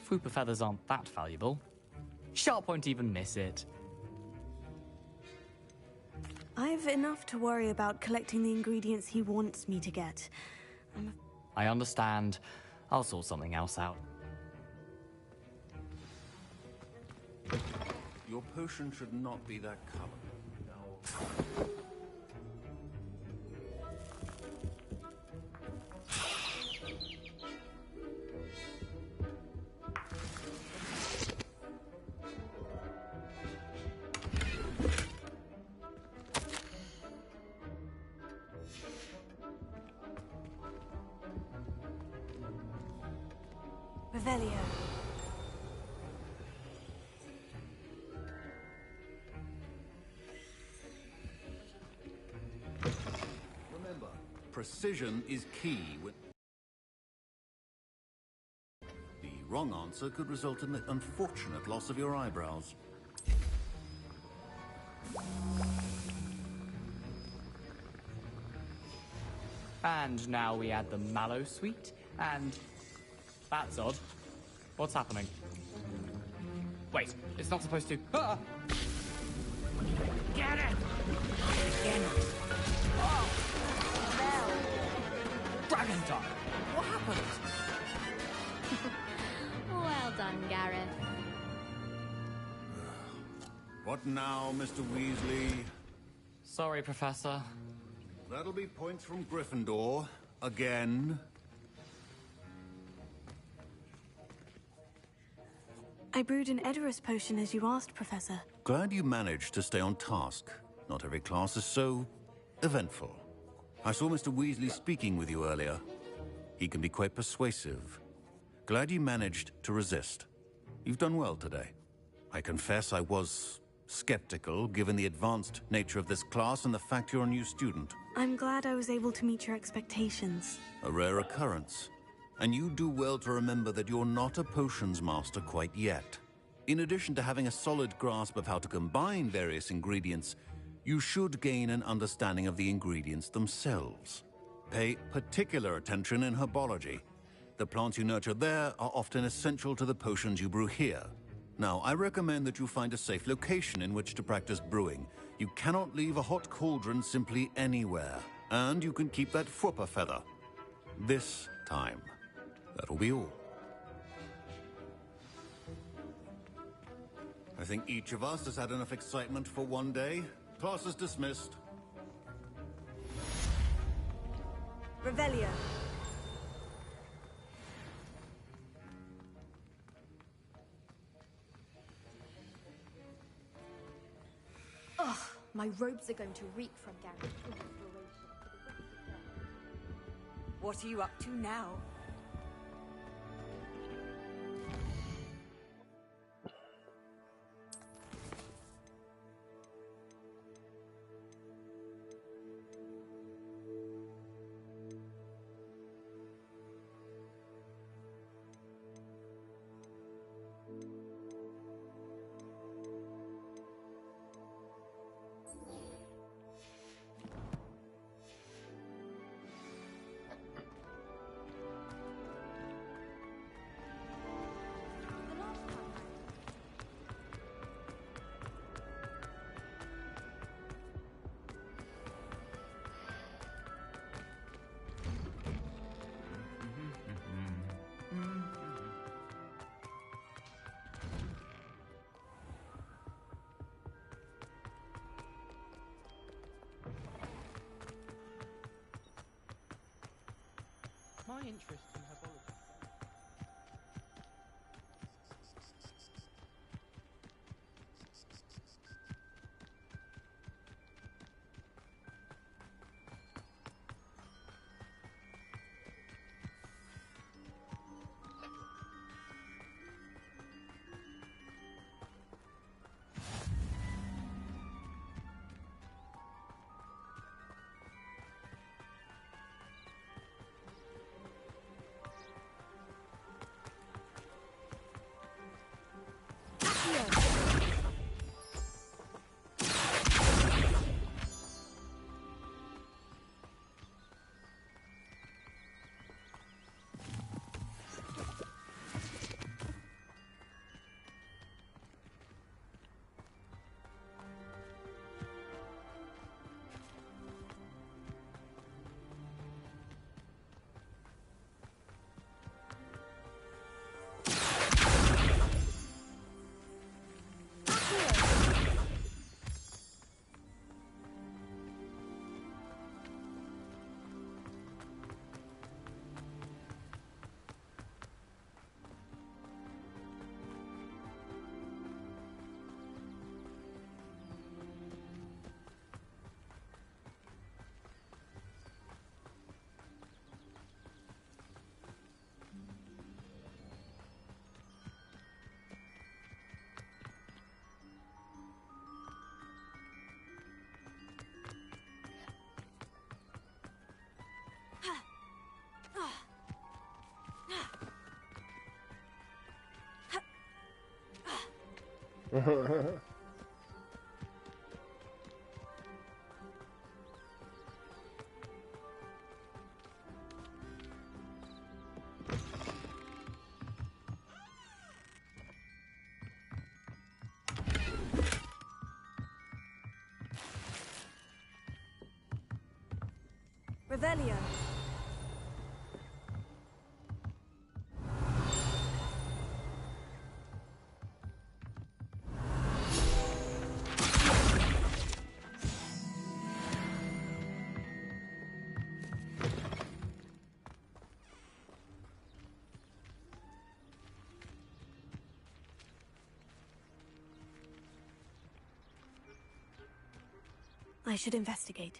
Fooper feathers aren't that valuable. Sharp won't even miss it. I've enough to worry about collecting the ingredients he wants me to get. I understand. I'll sort something else out. Your potion should not be that color. Revelio. Remember, precision is key. The wrong answer could result in the unfortunate loss of your eyebrows. And now we add the mallow sweet, and... That's odd. What's happening? Wait, it's not supposed to... Ah! Get it! Again. Oh! Dragon time! What happened? Well done, Gareth. What now, Mr. Weasley? Sorry, Professor. That'll be points from Gryffindor. Again. I brewed an Edorus potion as you asked, Professor. Glad you managed to stay on task. Not every class is so eventful. I saw Mr. Weasley speaking with you earlier. He can be quite persuasive. Glad you managed to resist. You've done well today. I confess I was skeptical, given the advanced nature of this class and the fact you're a new student. I'm glad I was able to meet your expectations. A rare occurrence. And you do well to remember that you're not a potions master quite yet. In addition to having a solid grasp of how to combine various ingredients, you should gain an understanding of the ingredients themselves. Pay particular attention in herbology. The plants you nurture there are often essential to the potions you brew here. Now, I recommend that you find a safe location in which to practice brewing. You cannot leave a hot cauldron simply anywhere. And you can keep that Fooper feather. This time. That'll be all. I think each of us has had enough excitement for one day. Class is dismissed. Revelio. Ugh, my robes are going to reek from Gareth's inspiration. What are you up to now? my interest in herbology. Revelio. I should investigate.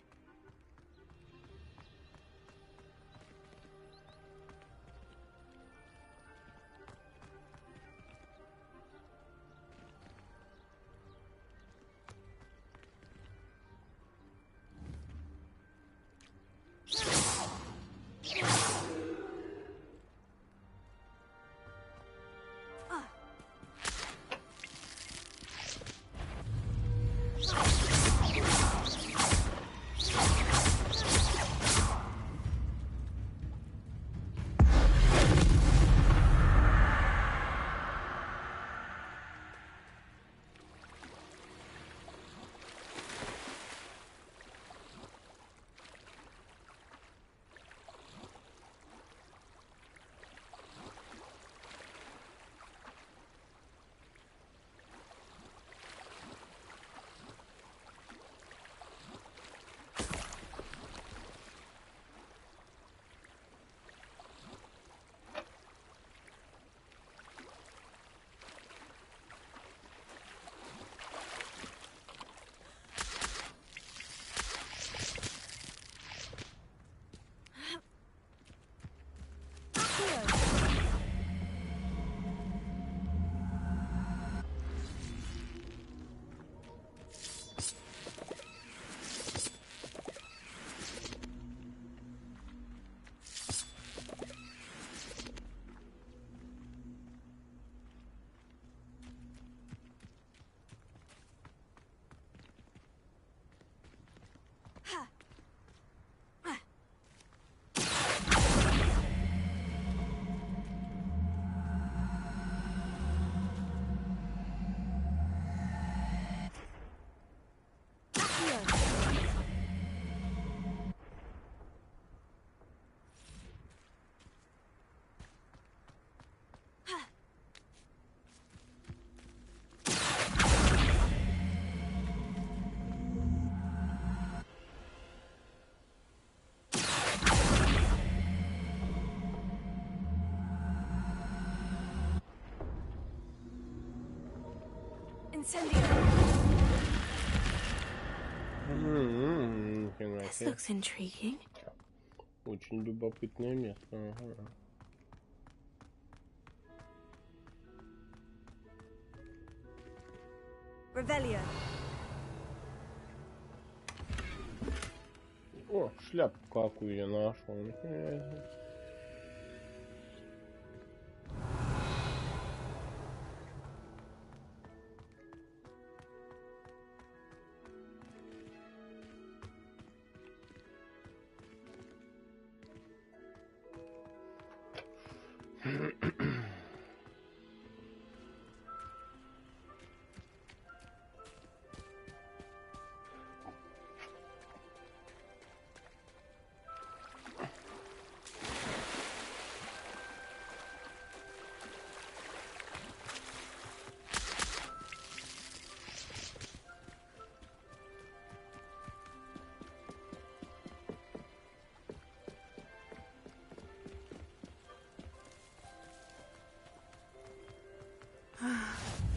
This looks intriguing. Очень любопытное место. Ага. Revelio. О, шляпку какую я нашел.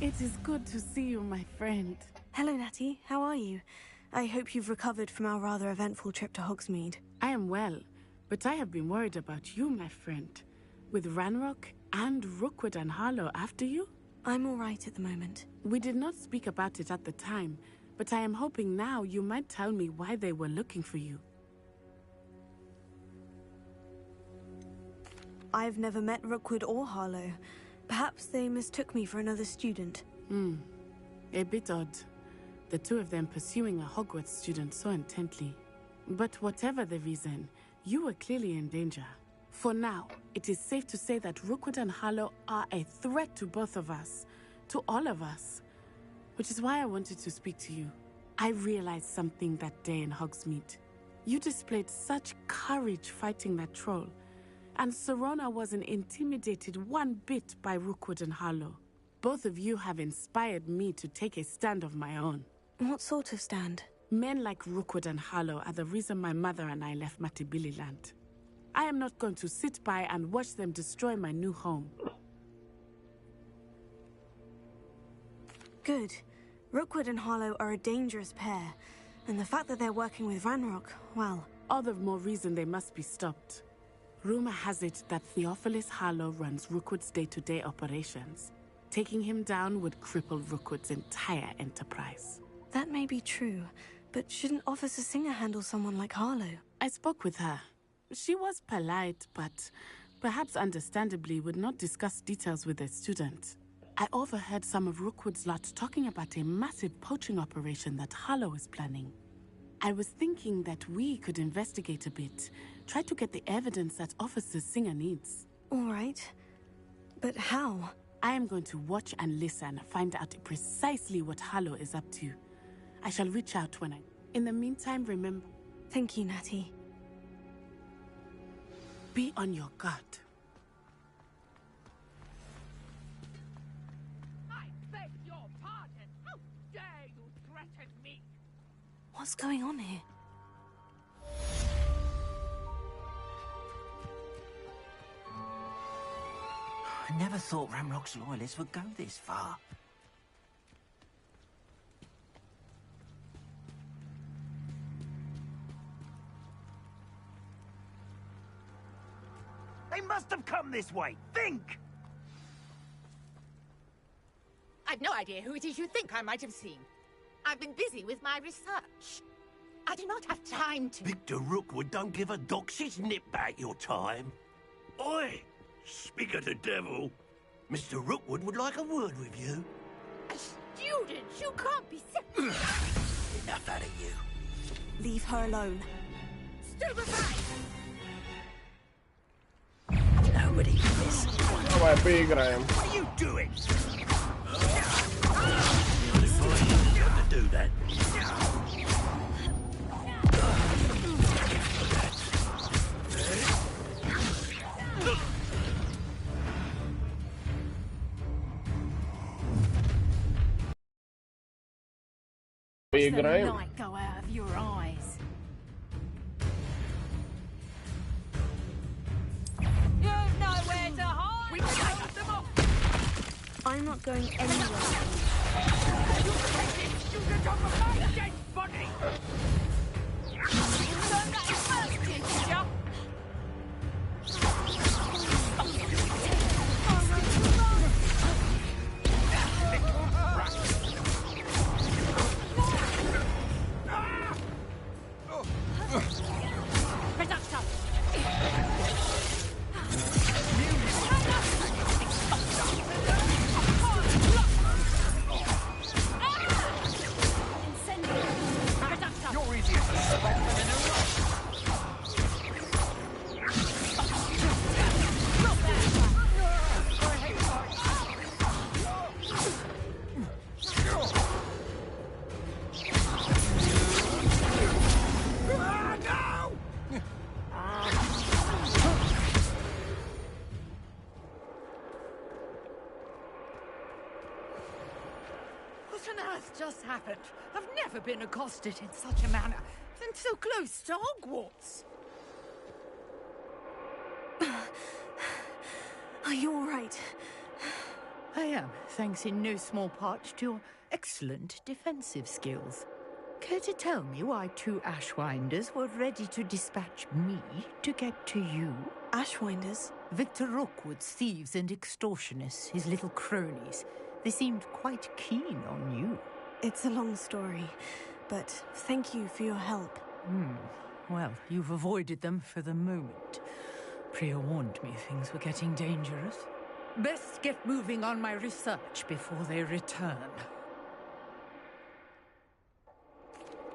It is good to see you, my friend. Hello, Natty. How are you? I hope you've recovered from our rather eventful trip to Hogsmeade. I am well, but I have been worried about you, my friend. With Ranrock and Rookwood and Harlow after you? I'm all right at the moment. We did not speak about it at the time, but I am hoping now you might tell me why they were looking for you. I've never met Rookwood or Harlow. Perhaps they mistook me for another student. A bit odd. The two of them pursuing a Hogwarts student so intently. But whatever the reason, you were clearly in danger. For now, it is safe to say that Rookwood and Harlow are a threat to both of us. To all of us. Which is why I wanted to speak to you. I realized something that day in Hogsmeade. You displayed such courage fighting that troll. And Serona wasn't intimidated one bit by Rookwood and Harlow. Both of you have inspired me to take a stand of my own. What sort of stand? Men like Rookwood and Harlow are the reason my mother and I left Matibili-land. I am not going to sit by and watch them destroy my new home. Good. Rookwood and Harlow are a dangerous pair. And the fact that they're working with Ranrock, well... All the more reason they must be stopped. Rumor has it that Theophilus Harlow runs Rookwood's day-to-day operations. Taking him down would cripple Rookwood's entire enterprise. That may be true, but shouldn't Officer Singer handle someone like Harlow? I spoke with her. She was polite, but perhaps understandably would not discuss details with a student. I overheard some of Rookwood's lot talking about a massive poaching operation that Harlow is planning. I was thinking that we could investigate a bit, try to get the evidence that Officer Singer needs. All right. But how? I am going to watch and listen, find out precisely what Harlow is up to. I shall reach out when I... In the meantime, remember... Thank you, Natty. Be on your guard. I beg your pardon. How dare you threaten me? What's going on here? I never thought Ranrock's loyalists would go this far. They must have come this way. Think! I've no idea who it is you think I might have seen. I've been busy with my research. I do not have time to... Victor Rookwood don't give a doxy's nip back your time. Oi! Speak of the devil. Mr. Rookwood would like a word with you. A student? You can't be serious. Enough out of you. Leave her alone. Stupefy! Nobody listens. Давай поиграем. What are you doing? To do that. Поиграем. Light go out of your eyes. You've nowhere to hide. We can them off. I'm not going anywhere. What on earth just happened? I've never been accosted in such a manner, and so close to Hogwarts. Are you all right? I am, thanks in no small part to your excellent defensive skills. Care to tell me why 2 Ashwinders were ready to dispatch me to get to you? Ashwinders? Victor Rookwood's thieves and extortionists, his little cronies. They seemed quite keen on you. It's a long story, but thank you for your help. Well, you've avoided them for the moment. Priya warned me things were getting dangerous. Best get moving on my research before they return.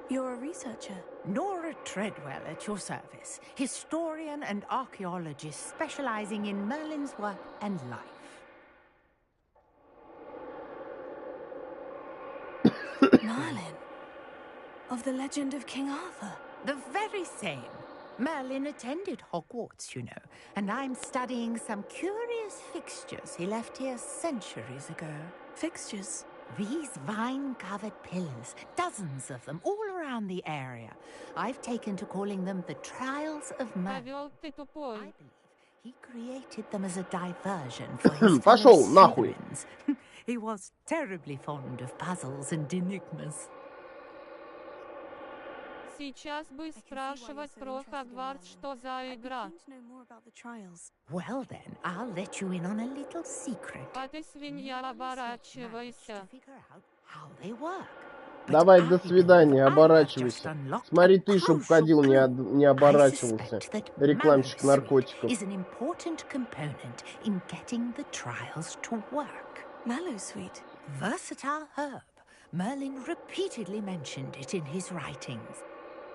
You're a researcher? Nora Treadwell at your service. Historian and archaeologist specializing in Merlin's work and life. Merlin? Of the legend of King Arthur? The very same. Merlin attended Hogwarts, you know, and I'm studying some curious fixtures he left here centuries ago. Fixtures? These vine-covered pillars, dozens of them, all around the area. I've taken to calling them the Trials of Merlin. I believe he created them as a diversion for his fellow Slytherins. He was terribly fond of puzzles and enigmas. Сейчас бы спрашивать про Hogwarts, что за игра. Well then, I'll let you in on a little secret. А ты свинья, оборачивайся. How they work. Давай, до свидания, оборачивайся. Смотри ты, чтоб ходил, не оборачивался. Рекламщик наркотиков. Is an important component in getting the trials to work. Mallowsweet. Versatile herb. Merlin repeatedly mentioned it in his writings.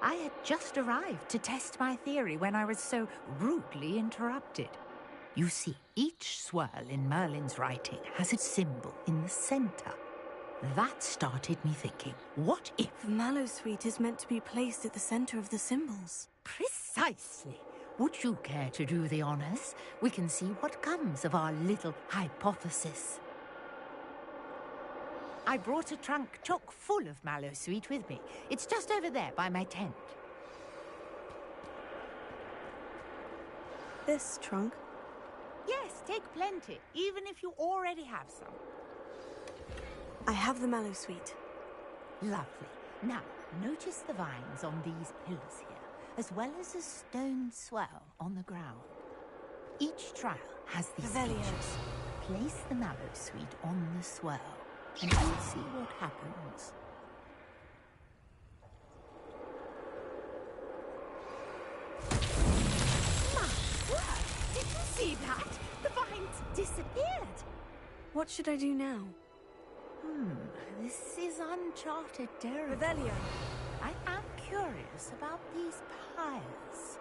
I had just arrived to test my theory when I was so rudely interrupted. You see, each swirl in Merlin's writing has its symbol in the center. That started me thinking, what if... Mallowsweet is meant to be placed at the center of the symbols. Precisely. Would you care to do the honors? We can see what comes of our little hypothesis. I brought a trunk chock full of Mallowsweet with me. It's just over there by my tent. This trunk? Yes, take plenty, even if you already have some. I have the Mallowsweet. Lovely. Now, notice the vines on these pillars here, as well as a stone swell on the ground. Each trial has these features. Place the Mallowsweet on the swell, and you'll see what happens. My word! Did you see that? The vines disappeared! What should I do now? This is uncharted territory. Revelio. I am curious about these pyres.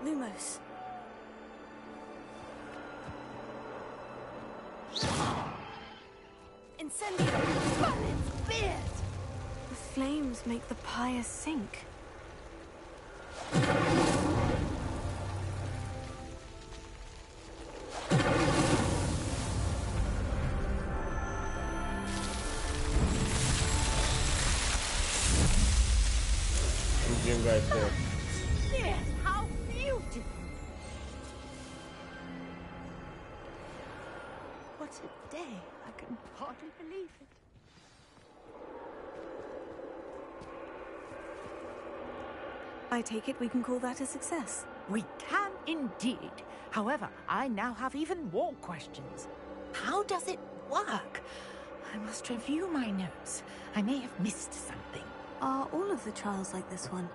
Lumos. Incendio! Merlin's beard! The flames make the pyre sink. Yes, how beautiful! What a day! I can hardly believe it. I take it we can call that a success. We can indeed. However, I now have even more questions. How does it work? I must review my notes. I may have missed something. Are all of the trials like this one?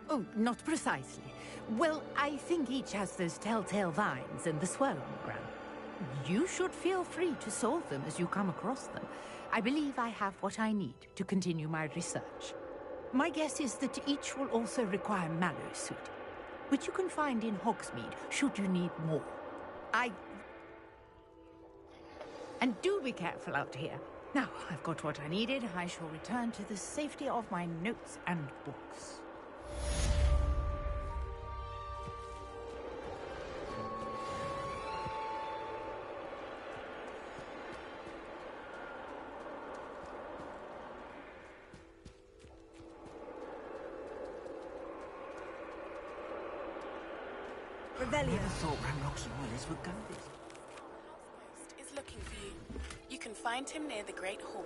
Oh, not precisely. Well, I think each has those telltale vines and the swirl on the ground. You should feel free to solve them as you come across them. I believe I have what I need to continue my research. My guess is that each will also require mallow sweet, which you can find in Hogsmeade should you need more. And do be careful out here. Now, I've got what I needed. I shall return to the safety of my notes and books. Never thought Ranrock's royalists would go this. Is looking for you. You can find him near the Great Hall.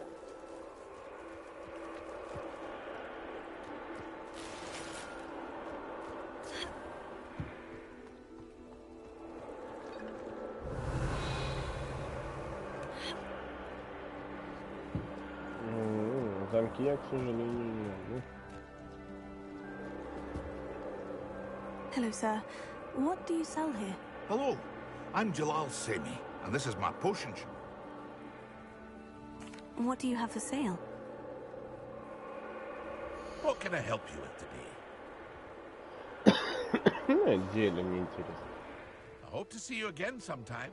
Замки я, к сожалению, не могу. Hello, sir. What do you sell here? Hello, I'm Jalal Semi, and this is my potion shop. What do you have for sale? What can I help you with today? Отдельно мне интересно. I hope to see you again sometime.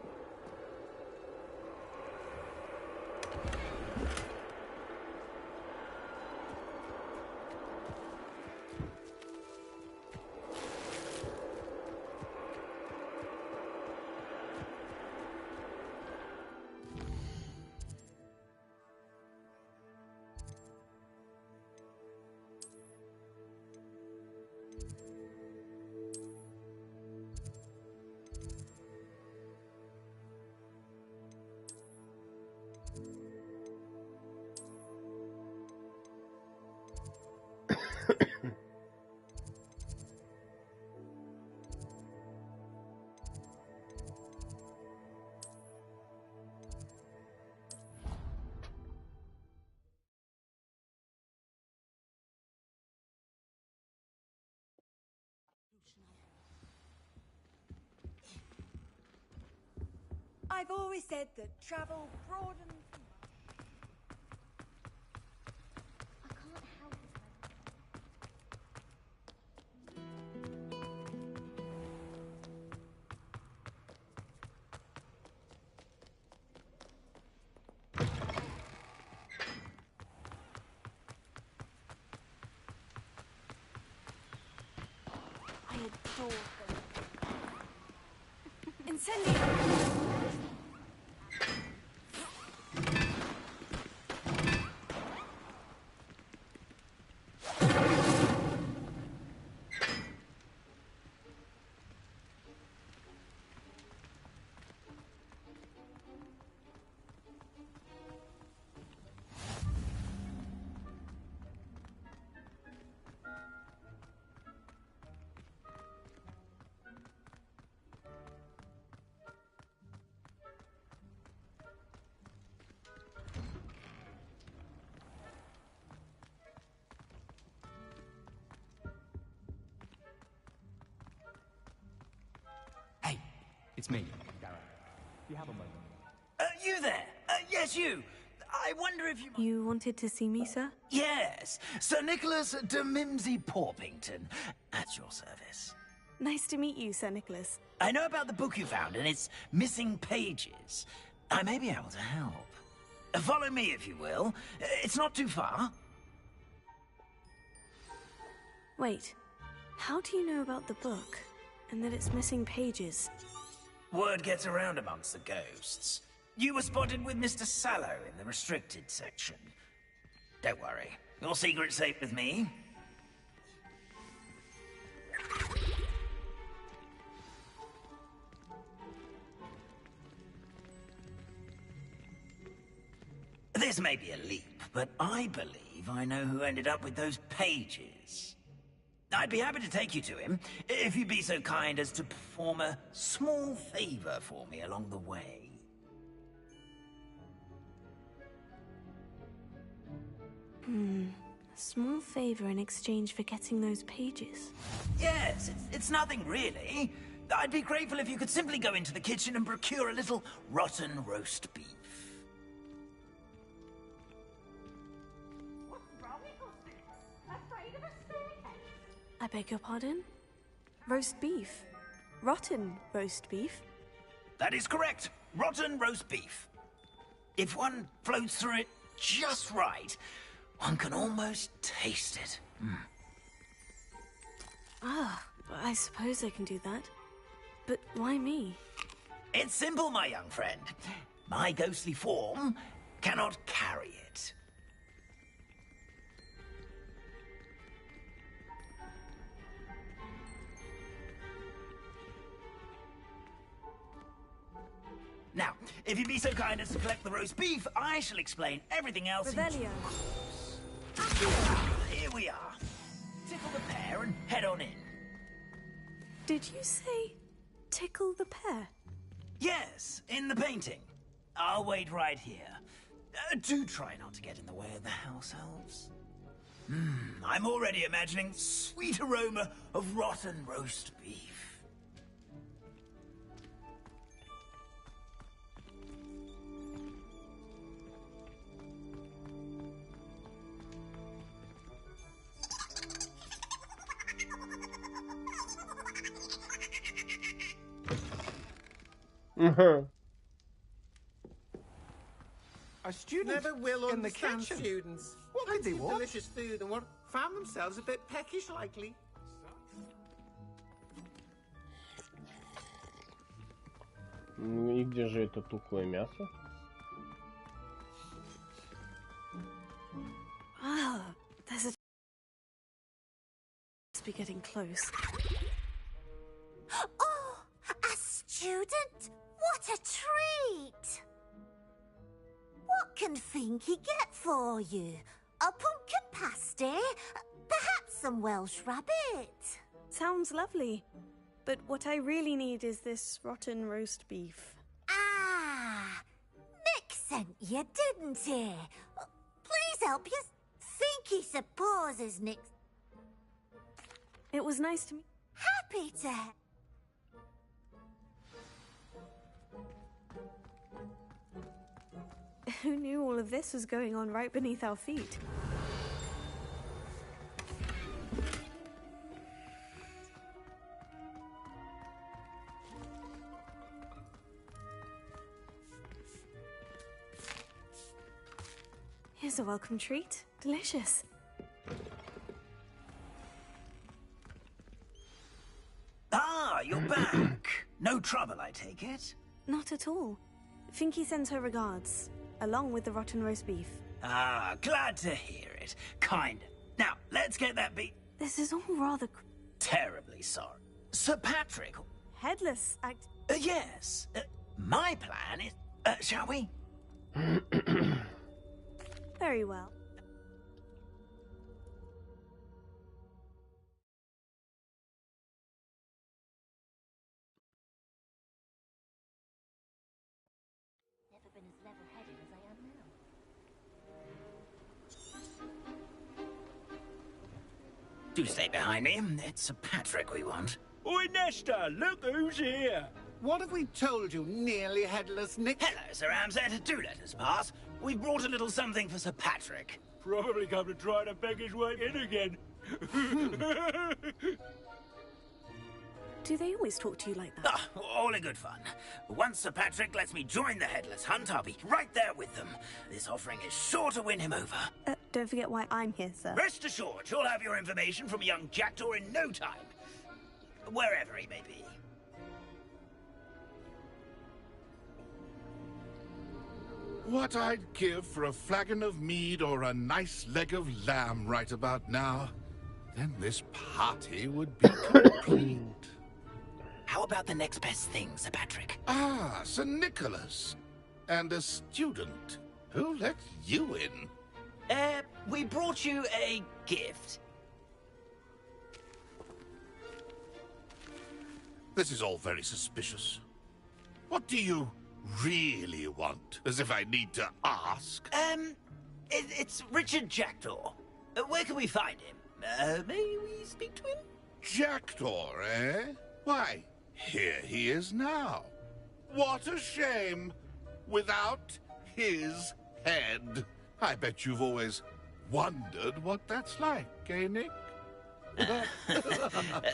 I've always said that travel broadens. I can't help it. I adore them. Incendio! It's me, Garrett. Do you have a moment? You there? Yes, you. I wonder if you... You wanted to see me, sir? Yes, Sir Nicholas de Mimsy Porpington. At your service. Nice to meet you, Sir Nicholas. I know about the book you found and its missing pages. I may be able to help. Follow me, if you will. It's not too far. Wait, how do you know about the book? And that it's missing pages? Word gets around amongst the ghosts. You were spotted with Mr. Sallow in the restricted section. Don't worry, your secret's safe with me. This may be a leap, but I believe I know who ended up with those pages. I'd be happy to take you to him, if you'd be so kind as to perform a small favor for me along the way. A small favor in exchange for getting those pages. Yes, it's nothing really. I'd be grateful if you could simply go into the kitchen and procure a little rotten roast beef. What's wrong with us? Afraid beg your pardon? Roast beef? Rotten roast beef? That is correct. Rotten roast beef. If one floats through it just right, one can almost taste it. Ah, I suppose I can do that. But why me? It's simple, my young friend. My ghostly form cannot carry it. Now, if you'd be so kind as to collect the roast beef, I shall explain everything else in Revelio. Here we are. Tickle the pear and head on in. Did you say tickle the pear? Yes, in the painting. I'll wait right here. Do try not to get in the way of the house elves. I'm already imagining sweet aroma of rotten roast beef. A student Never will in the understand kitchen. students. What could they Plenty of want? delicious food and what found themselves a bit peckish likely. Ну и где же это тухлое мясо? Ah, there's a... Must be getting close. Oh, a student? What a treat! What can Finky get for you? A pumpkin pasty? Perhaps some Welsh rabbit? Sounds lovely. But what I really need is this rotten roast beef. Ah, Nick sent you, didn't he? Please help you. Finky supposes Nick... It was nice to meet... Happy to... Who knew all of this was going on right beneath our feet? Here's a welcome treat. Delicious. Ah, you're back. No trouble, I take it? Not at all. Finky sends her regards, along with the rotten roast beef. Ah, glad to hear it. Kind. Now, let's get that beat. This is all rather... Terribly sorry. Sir Patrick. Headless act... Yes. My plan is... shall we? Very well. Never been as level-headed as I am now. Do stay behind me. It's Sir Patrick we want. Oi, Nesta, look who's here. What have we told you, nearly headless Nick? Hello, Sir Ramsed. Do let us pass. We've brought a little something for Sir Patrick. Probably come to try to beg his way in again. Do they always talk to you like that? Ah, all in good fun. Once Sir Patrick lets me join the Headless Hunt, I'll be right there with them. This offering is sure to win him over. Don't forget why I'm here, sir. Rest assured, you'll have your information from a young Jackdaw in no time. Wherever he may be. What I'd give for a flagon of mead or a nice leg of lamb right about now. Then this party would be complete. How about the next best thing, Sir Patrick? Ah, Sir Nicholas. And a student. Who let you in? We brought you a gift. This is all very suspicious. What do you really want? As if I need to ask. It's Richard Jackdaw. Where can we find him? May we speak to him? Jackdaw, eh? Why, here he is now. What a shame. Without his head. I bet you've always wondered what that's like, eh, Nick?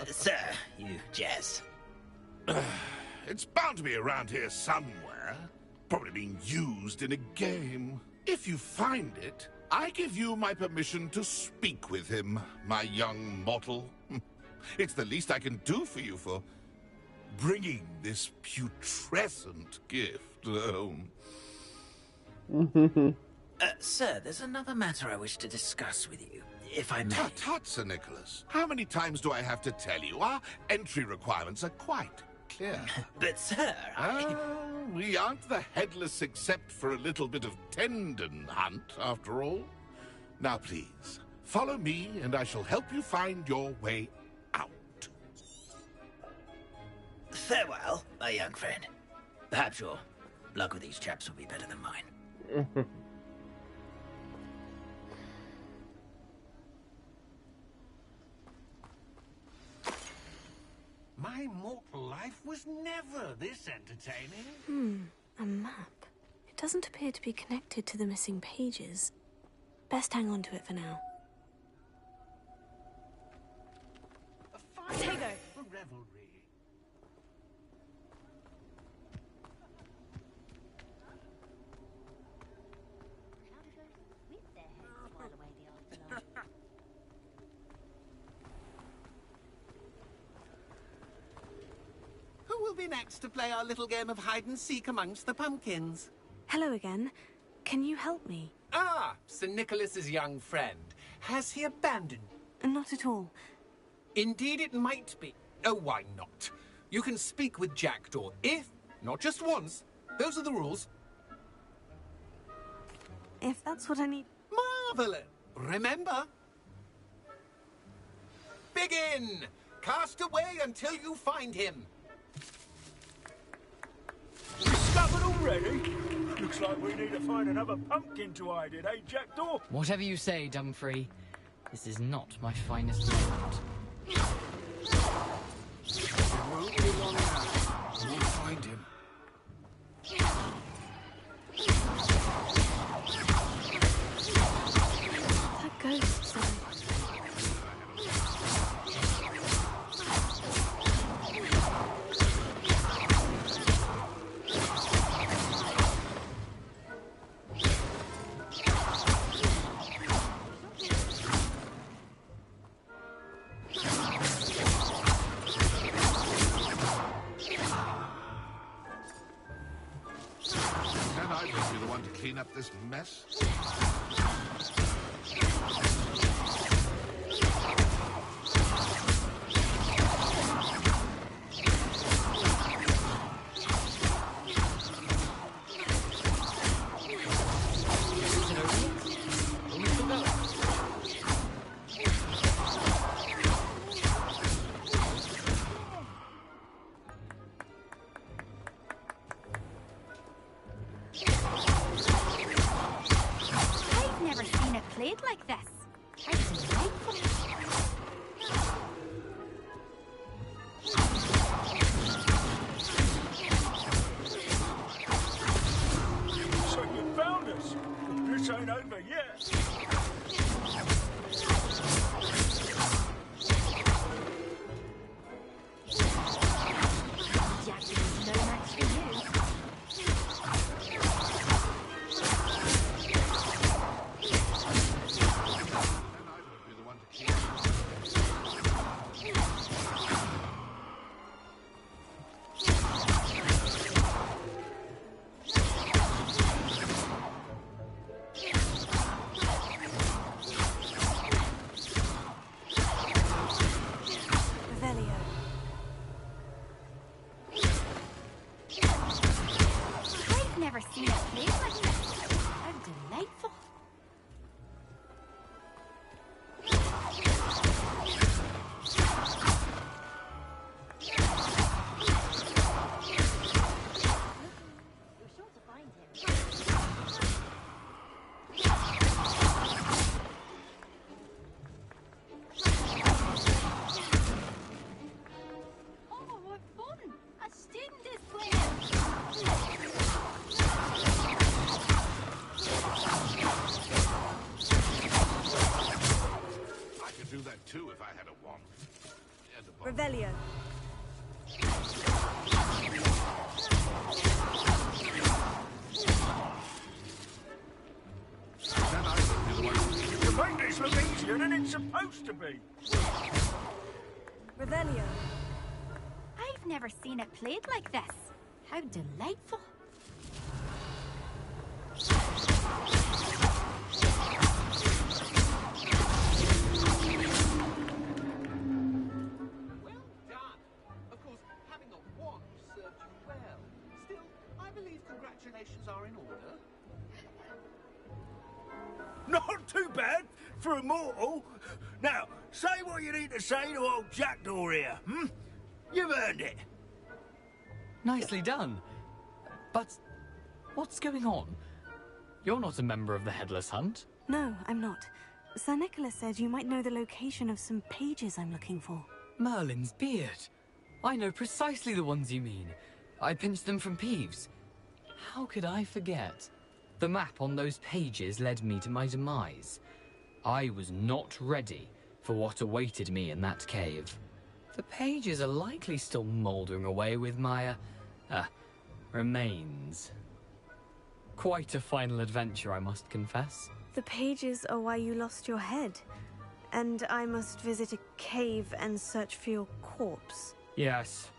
Sir, you jest. It's bound to be around here somewhere. Probably being used in a game. If you find it, I give you my permission to speak with him, my young mortal. It's the least I can do for you for bringing this putrescent gift home. Sir, there's another matter I wish to discuss with you, if I may. Tut, Sir Nicholas. How many times do I have to tell you? Our entry requirements are quite clear. But, sir, we aren't the headless except for a little bit of tendon hunt, after all. Now, please, follow me, and I shall help you find your way out. Farewell, my young friend. Perhaps your luck with these chaps will be better than mine. My mortal life was never this entertaining. A map. It doesn't appear to be connected to the missing pages. Best hang on to it for now. Potato! For revelry. Who will be next to play our little game of hide-and-seek amongst the pumpkins? Hello again. Can you help me? Ah, Sir Nicholas's young friend. Has he abandoned? Not at all. Indeed it might be. Oh, why not? You can speak with Jackdaw if, not just once. Those are the rules. If that's what I need... Marvelous! Remember? Begin! Cast away until you find him. Discovered already? Looks like we need to find another pumpkin to hide in, eh, Jackdaw? Whatever you say, Dumfrey. This is not my finest moment. It won't be long now. We'll find him. That ghost, sorry. Clean up this mess? Revelio. You make this look easier than it's supposed to be. Revelio. I've never seen it played like this. How delightful. Well done. Of course, having a wand served you well. Still, I believe congratulations are in order. Not too bad for a mortal. Now, say what you need to say to old Jackdaw here, hmm? You've earned it. Nicely done. But what's going on? You're not a member of the Headless Hunt. No, I'm not. Sir Nicholas said you might know the location of some pages I'm looking for. Merlin's beard. I know precisely the ones you mean. I pinched them from Peeves. How could I forget? The map on those pages led me to my demise. I was not ready for what awaited me in that cave. The pages are likely still mouldering away with my, remains. Quite a final adventure, I must confess. The pages are why you lost your head. And I must visit a cave and search for your corpse. Yes.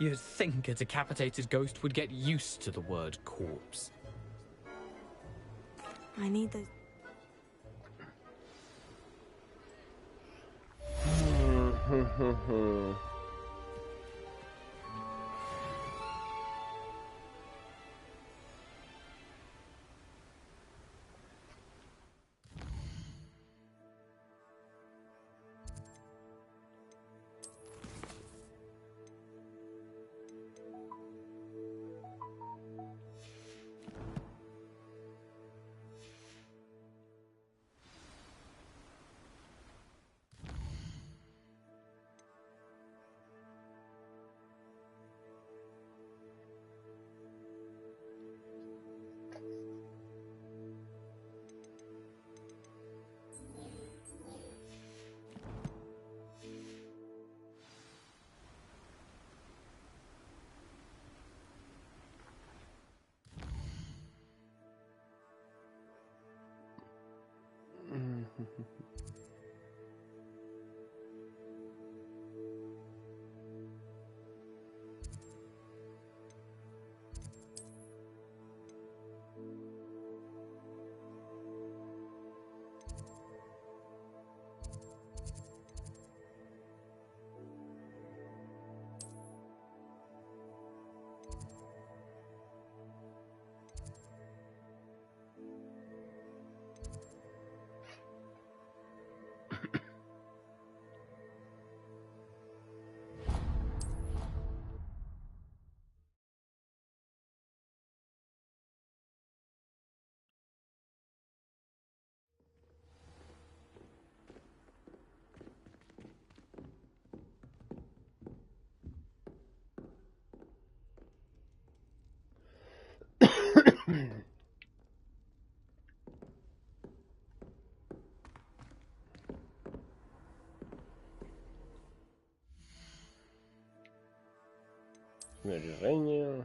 You'd think a decapitated ghost would get used to the word corpse. I need those... Снаряжение.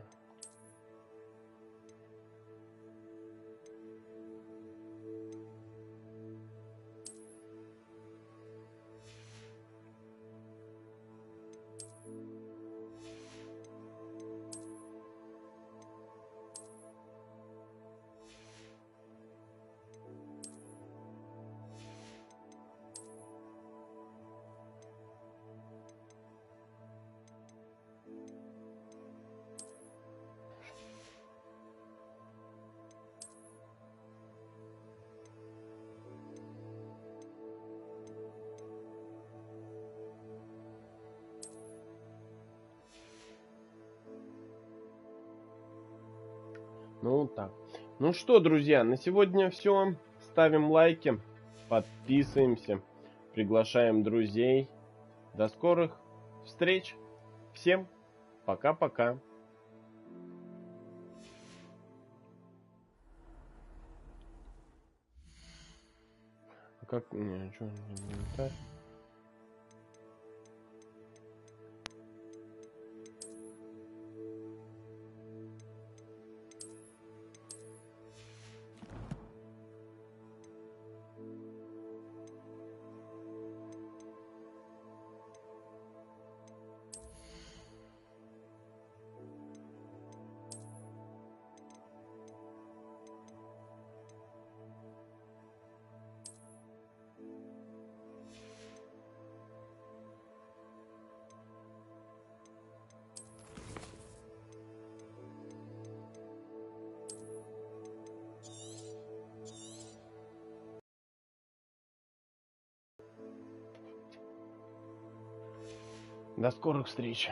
Ну так. Ну что, друзья, на сегодня все. Ставим лайки, подписываемся, приглашаем друзей. До скорых встреч. Всем пока-пока. Как... Не, что, инвентарь? До скорых встреч.